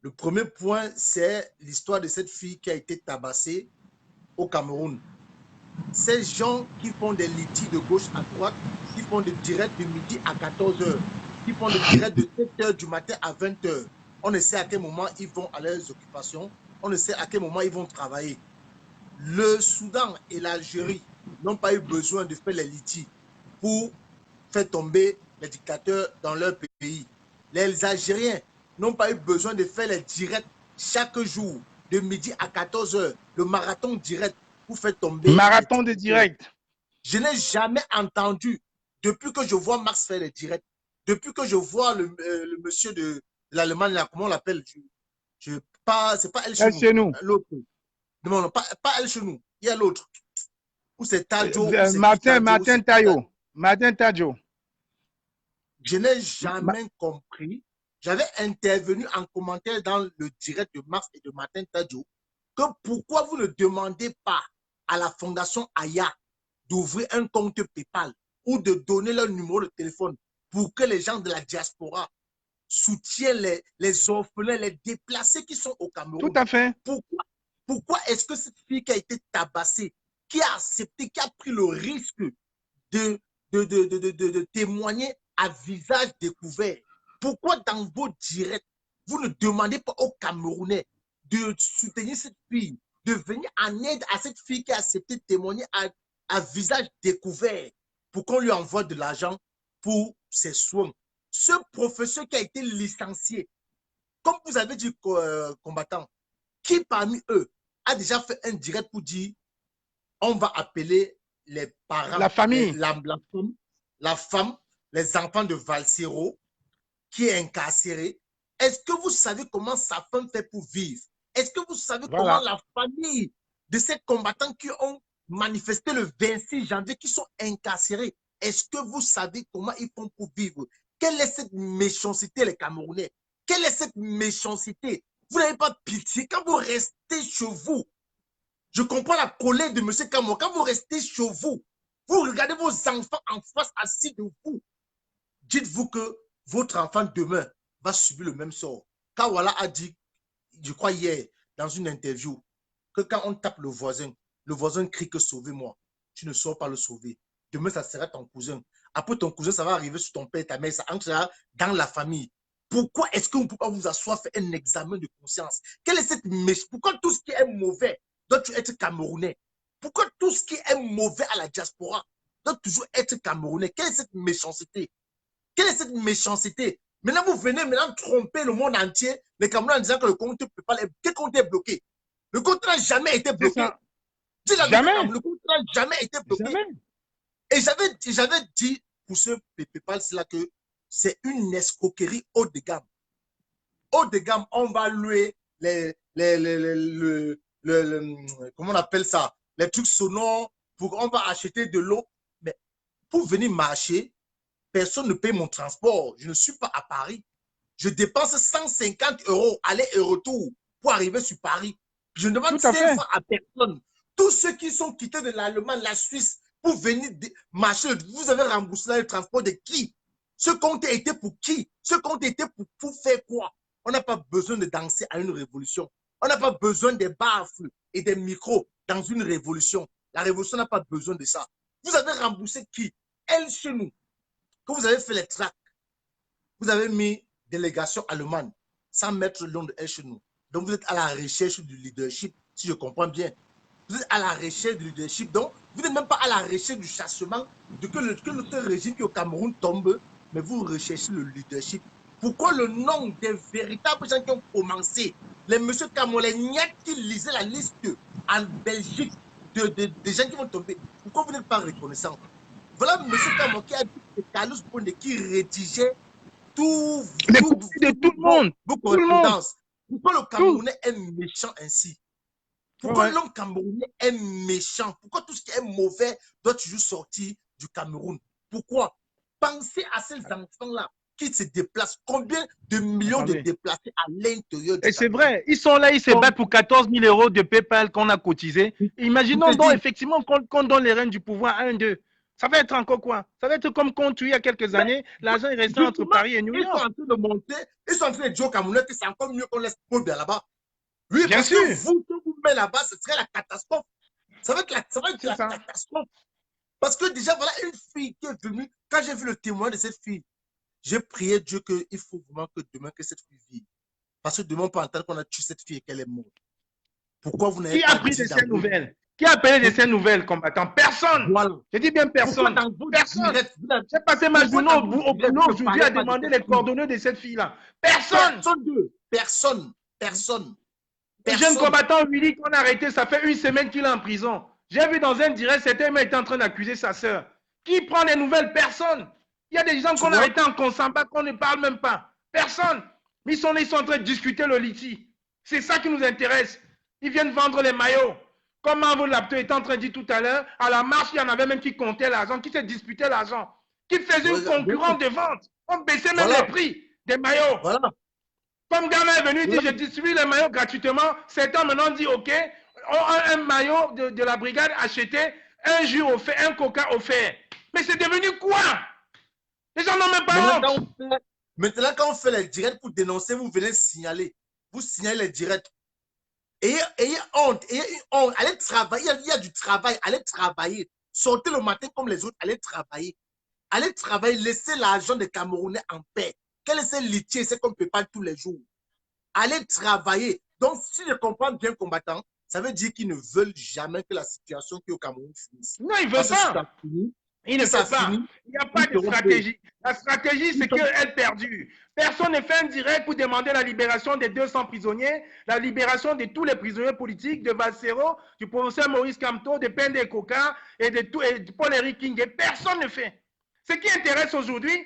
Le premier point, c'est l'histoire de cette fille qui a été tabassée au Cameroun. Ces gens qui font des litiges de gauche à droite, qui font des directs de midi à 14 heures, qui font des directs de 7 heures du matin à 20 heures. On ne sait à quel moment ils vont à leurs occupations, on ne sait à quel moment ils vont travailler. Le Soudan et l'Algérie n'ont pas eu besoin de faire les litiges pour faire tomber les dictateurs dans leur pays. Les Algériens n'ont pas eu besoin de faire les directs chaque jour, de midi à 14 heures, le marathon direct pour faire tomber les
Marathon de
dictateurs.
direct.
Je n'ai jamais entendu, depuis que je vois Max faire les directs, depuis que je vois le monsieur de l'Allemagne, comment on l'appelle, c'est pas El
Là,
Chenou,
chez nous.
l'autre. Non, pas El Chenou, il y a l'autre. Ou c'est Tadjo, ou c'est qui
Martin Tayo. Martin Tadjo.
Je n'ai jamais compris. J'avais intervenu en commentaire dans le direct de Max et de Martin Tadjo que pourquoi vous ne demandez pas à la Fondation Aya d'ouvrir un compte PayPal ou de donner leur numéro de téléphone pour que les gens de la diaspora soutiennent les orphelins, les déplacés qui sont au
Tout
Cameroun.
à fait.
Pourquoi est-ce que cette fille qui a été tabassée, qui a accepté, qui a pris le risque de, de témoigner à visage découvert, pourquoi dans vos directs, vous ne demandez pas aux Camerounais de soutenir cette fille, de venir en aide à cette fille qui a accepté de témoigner à visage découvert pour qu'on lui envoie de l'argent pour ses soins? Ce professeur qui a été licencié, comme vous avez dit, combattant, qui parmi eux a déjà fait un direct pour dire on va appeler les parents,
La famille.
la femme, les enfants de Valsero qui est incarcéré. Est-ce que vous savez comment sa femme fait pour vivre? Est-ce que vous savez comment la famille de ces combattants qui ont manifesté le 26 janvier, qui sont incarcérés, est-ce que vous savez comment ils font pour vivre? Quelle est cette méchanceté, les Camerounais? Quelle est cette méchanceté? Vous n'avez pas pitié quand vous restez chez vous. Je comprends la colère de M. Kamon. Quand vous restez chez vous, vous regardez vos enfants en face assis de vous. Dites-vous que votre enfant demain va subir le même sort. Kawala a dit, je crois hier, dans une interview, que quand on tape le voisin crie que sauvez-moi. Tu ne sauras pas le sauver. Demain, ça sera ton cousin. Après ton cousin, ça va arriver sur ton père et ta mère. Ça entrera dans la famille. Pourquoi est-ce qu'on ne peut pas vous asseoir, faire un examen de conscience? Quelle est cette méchante? Pourquoi tout ce qui est mauvais doit être camerounais? Pourquoi tout ce qui est mauvais à la diaspora doit toujours être camerounais? Quelle est cette méchanceté? Quelle est cette méchanceté? Maintenant, vous venez maintenant tromper le monde entier, les Camerounais, en disant que le compte PayPal, quel compte est bloqué? Le compte n'a jamais été bloqué.
Jamais.
Le compte n'a jamais été bloqué.
Jamais.
Et j'avais dit pour ce PayPal, c'est là que c'est une escroquerie haut de gamme. Haut de gamme, on va louer comment on appelle ça? Les trucs sonores, on va acheter de l'eau. Mais pour venir marcher, personne ne paye mon transport. Je ne suis pas à Paris. Je dépense 150 € aller et retour pour arriver sur Paris. Je ne demande 500 à personne. Tous ceux qui sont quittés de l'Allemagne, la Suisse, pour venir marcher, vous avez remboursé le transport de qui? Ce compte était pour qui? Ce compte était pour faire quoi? On n'a pas besoin de danser à une révolution. On n'a pas besoin des baffles et des micros dans une révolution. La révolution n'a pas besoin de ça. Vous avez remboursé qui? Elle chez nous. Quand vous avez fait les tracts, vous avez mis délégation allemande sans mettre le nom de elle chez nous. Donc vous êtes à la recherche du leadership, si je comprends bien. Vous êtes à la recherche du leadership. Donc vous n'êtes même pas à la recherche du chassement, de que le régime qui est au Cameroun tombe, mais vous recherchez le leadership. Pourquoi le nom des véritables gens qui ont commencé, les monsieur Kamolé qui lisaient la liste en Belgique des gens qui vont tomber, pourquoi vous n'êtes pas reconnaissant? Voilà M. Kamon qui a dit que c'est Carlos Bonde qui rédigeait Tout,
Les copies de tout le monde.
vos
Tout le monde.
correspondances. Pourquoi le Camerounais est méchant ainsi? Pourquoi
Ouais.
l'homme camerounais est méchant? Pourquoi tout ce qui est mauvais doit toujours sortir du Cameroun? Pourquoi? Pensez à ces enfants-là qui se déplacent. Combien de millions de
Attendez.
déplacés à l'intérieur du
Et c'est
Cameroun?
vrai, ils sont là, ils se battent pour 14 000 euros de PayPal qu'on a cotisé. Imaginons donc effectivement qu'on donne les rênes du pouvoir à un d'eux. Ça va être encore quoi? Ça va être comme quand tu il y a quelques années, l'argent est resté entre Paris et New
Ils sont
York.
en train de monter, ils sont en train de dire aux Camerounais que c'est encore mieux qu'on laisse Paul Biya là-bas. Oui,
Bien
parce
sûr.
que vous mettez là-bas, ce serait la catastrophe. Ça va être la catastrophe. Parce que déjà, voilà une fille qui est venue. Quand j'ai vu le témoin de cette fille, j'ai prié Dieu qu'il faut vraiment que demain que cette fille vive. Parce que demain, on peut entendre qu'on a tué cette fille et qu'elle est morte. Pourquoi vous n'avez
Qui
pas
a pris
dit
de
dans
ces nouvelles? Qui a appelé de ces nouvelles combattants? Personne.
Voilà.
Je dis bien personne. Personne. J'ai passé ma journée au boulot aujourd'hui à demander les coordonnées de cette fille-là. Personne.
Personne.
Le jeune combattant Willy qu'on a arrêté, ça fait une semaine qu'il est en prison. J'ai vu dans un direct, cet homme était en train d'accuser sa sœur. Qui prend les nouvelles? Personne. Il y a des gens qu'on a arrêtés en Consamba qu'on ne parle même pas. Personne. Ils sont en train de discuter le litige. C'est ça qui nous intéresse. Ils viennent vendre les maillots. Comme Marvo Lapto était en train de dire tout à l'heure, à la marche, il y en avait même qui comptaient l'argent, qui se disputaient l'argent, qui faisaient une concurrence de vente. On baissait même les prix des maillots.
Voilà.
Comme Ghana est venu dire, je distribue les maillots gratuitement, certains maintenant disent, OK, un maillot de la brigade acheté, un jus offert, un coca offert. Mais c'est devenu quoi? Les gens n'ont même pas honte.
Maintenant, quand on fait les directs pour dénoncer, vous venez signaler. Vous signalez les directs. Ayez honte, allez travailler, il y a du travail, allez travailler. Sortez le matin comme les autres, allez travailler. Allez travailler, laissez l'argent des Camerounais en paix. Quel est ce litier, c'est qu'on ne peut pas tous les jours. Allez travailler. Donc, si je comprends bien combattant, ça veut dire qu'ils ne veulent jamais que la situation qui est au Cameroun finisse.
Non, ils ne veulent pas. Il ne fait pas. Il n'y a pas de stratégie. La stratégie, c'est qu'elle perdue. Personne ne fait un direct pour demander la libération des 200 prisonniers, la libération de tous les prisonniers politiques, de Valsero, du professeur Maurice Kamto, de Pende Koka et de Paul-Éric King. Personne ne fait. Ce qui intéresse aujourd'hui,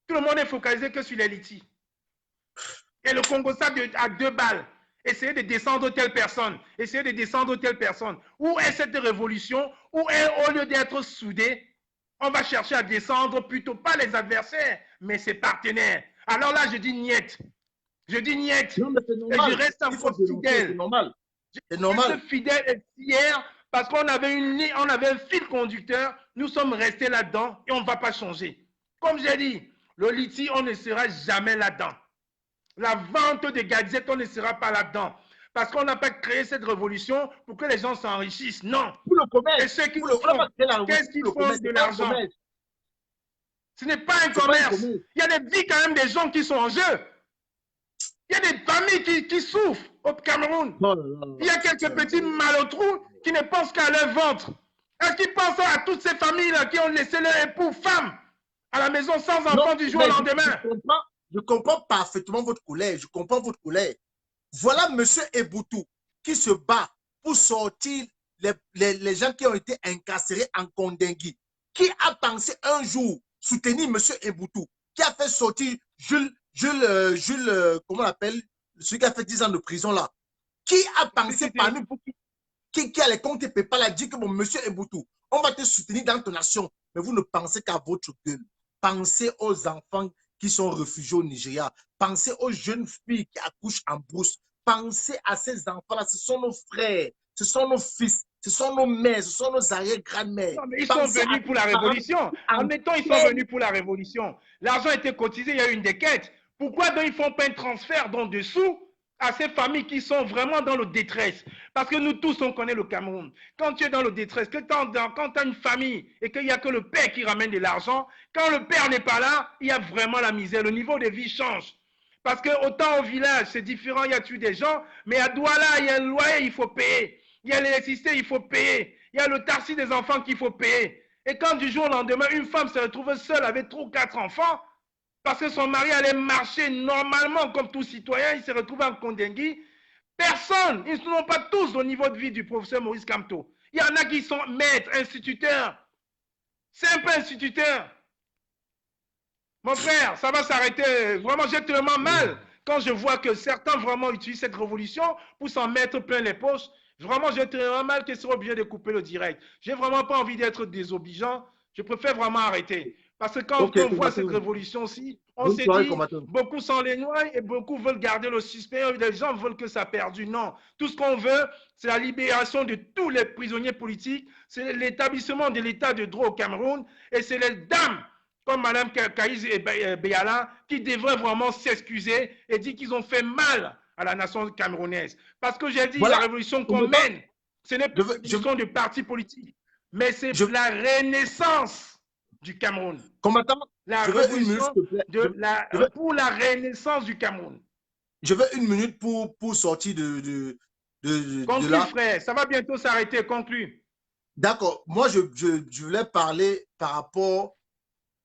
tout le monde est focalisé que sur les litiges. Et le Congo ça à 2 balles. Essayer de descendre telle personne. Essayer de descendre telle personne. Où est cette révolution? Où est, au lieu d'être soudés, on va chercher à descendre plutôt pas les adversaires, mais ses partenaires. Alors là, je dis niet. Je dis niet.
Non, mais c'est normal.
Et je reste encore fidèle.
C'est normal.
C'est normal. Je reste fidèle et fier parce qu'on avait un fil conducteur. Nous sommes restés là-dedans et on ne va pas changer. Comme j'ai dit, le litige, on ne sera jamais là-dedans. La vente des gadgets, on ne sera pas là-dedans. Parce qu'on n'a pas créé cette révolution pour que les gens s'enrichissent. Non.
Pour le commerce.
Et ceux qui le font, qu'est-ce qu'ils font de l'argent? Ce n'est pas un commerce. Il y a des vies quand même des gens qui sont en jeu. Il y a des familles qui souffrent au Cameroun. Il y a quelques petits malotrous qui ne pensent qu'à leur ventre. Est-ce qu'ils pensent à toutes ces familles-là qui ont laissé leur époux, femme, à la maison sans enfant du jour au lendemain?
Je comprends parfaitement votre colère. Je comprends votre colère. Voilà M. Eboutou qui se bat pour sortir les gens qui ont été incarcérés en Kondengui. Qui a pensé un jour soutenir M. Eboutou? Qui a fait sortir Jules, comment on l'appelle? Celui qui a fait 10 ans de prison là. Qui a pensé parmi vous qui a les comptes PayPal a dit que bon, M. Eboutou, on va te soutenir dans ton nation. Mais vous ne pensez qu'à votre gueule. Pensez aux enfants qui sont réfugiés au Nigeria. Pensez aux jeunes filles qui accouchent en brousse. Pensez à ces enfants-là. Ce sont nos frères, ce sont nos fils, ce sont nos mères, ce sont nos arrière-grand-mères.
Non, mais ils sont venus pour la révolution. Admettons, ils sont venus pour la révolution. L'argent a été cotisé, il y a eu une déquête. Pourquoi donc ils ne font pas un transfert d'en dessous à ces familles qui sont vraiment dans le détresse? Parce que nous tous, on connaît le Cameroun. Quand tu es dans le détresse, quand tu as une famille et qu'il n'y a que le père qui ramène de l'argent, quand le père n'est pas là, il y a vraiment la misère. Le niveau de vie change. Parce que autant au village, c'est différent, il y a tué des gens, mais à Douala, il y a le loyer, il faut payer. Il y a l'électricité, il faut payer. Il y a le taxi des enfants qu'il faut payer. Et quand du jour au lendemain, une femme se retrouve seule avec 3 ou 4 enfants, parce que son mari allait marcher normalement comme tout citoyen, il se retrouve en Kondengui. Personne, ils ne sont pas tous au niveau de vie du professeur Maurice Kamto. Il y en a qui sont maîtres, instituteurs, simples instituteurs. Mon frère, ça va s'arrêter. Vraiment, j'ai tellement mal quand je vois que certains vraiment utilisent cette révolution pour s'en mettre plein les poches. Vraiment, j'ai tellement mal qu'ils seront obligés de couper le direct. J'ai vraiment pas envie d'être désobligeant. Je préfère vraiment arrêter. Parce que quand
Ok,
on voit cette
combattant.
révolution-ci, on
Bonne
s'est
soirée,
dit,
combattant.
beaucoup sont les noix et beaucoup veulent garder le suspect. Les gens veulent que ça perdu. Non. Tout ce qu'on veut, c'est la libération de tous les prisonniers politiques. C'est l'établissement de l'état de droit au Cameroun. Et c'est les dames comme Mme Kaïs et Béala, qui devraient vraiment s'excuser et dire qu'ils ont fait mal à la nation camerounaise. Parce que j'ai dit, la
Voilà.
révolution qu'on
Combattant,
mène, ce n'est pas une
je,
révolution de parti politique, mais c'est
je,
la renaissance du Cameroun.
combattant,
La
je veux une minute, s'il
révolution
te plaît.
pour la renaissance du Cameroun.
Je veux une minute pour sortir de
Conclue,
là.
frère, ça va bientôt s'arrêter, conclue.
D'accord. Moi, je voulais parler par rapport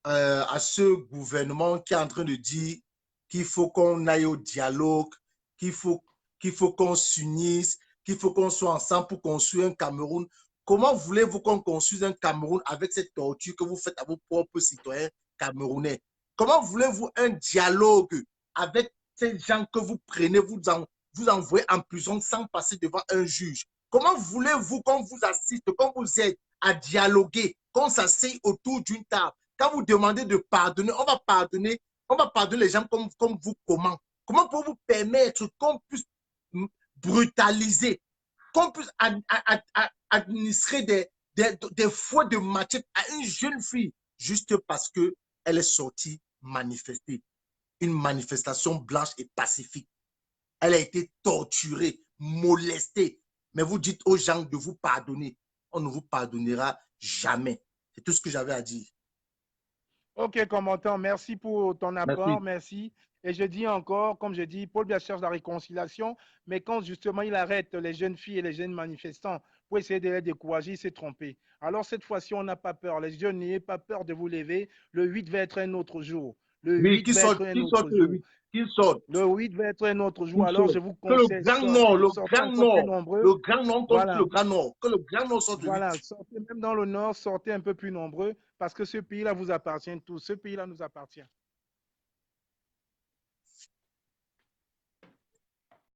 à ce gouvernement qui est en train de dire qu'il faut qu'on aille au dialogue, qu'il faut qu'on s'unisse, qu'il faut qu'on soit ensemble pour construire un Cameroun. Comment voulez-vous qu'on construise un Cameroun avec cette torture que vous faites à vos propres citoyens camerounais? Comment voulez-vous un dialogue avec ces gens que vous prenez, vous envoyez en prison sans passer devant un juge? Comment voulez-vous qu'on vous assiste, qu'on vous aide à dialoguer, qu'on s'assied autour d'une table? Quand vous demandez de pardonner, on va pardonner les gens comme vous, comment? Comment pouvez-vous permettre qu'on puisse brutaliser, qu'on puisse administrer des fois de machette à une jeune fille juste parce qu'elle est sortie manifester? Une manifestation blanche et pacifique. Elle a été torturée, molestée. Mais vous dites aux gens de vous pardonner. On ne vous pardonnera jamais. C'est tout ce que j'avais à dire.
Ok, commentant, merci pour ton apport,
Merci.
merci. Et je dis encore, comme je dis, Paul Biya cherche la réconciliation, mais quand justement il arrête les jeunes filles et les jeunes manifestants pour essayer de les décourager, il s'est trompé. Alors cette fois-ci, on n'a pas peur. Les jeunes, n'ayez pas peur de vous lever. Le 8 va être un autre jour. Le
Oui,
8 va être un
qui sort
autre
le
jour.
8, qui sort,
Le 8 va être un autre
qui
jour. Alors
sort.
je vous
Que
conseille, sortez, sortez encore plus nombreux.
Le Grand Nord contre
Voilà,
le Grand Nord. Que le Grand Nord sorte le 8.
voilà, sortez même dans le nord, sortez un peu plus nombreux parce que ce pays-là vous appartient tous. Ce pays-là nous appartient.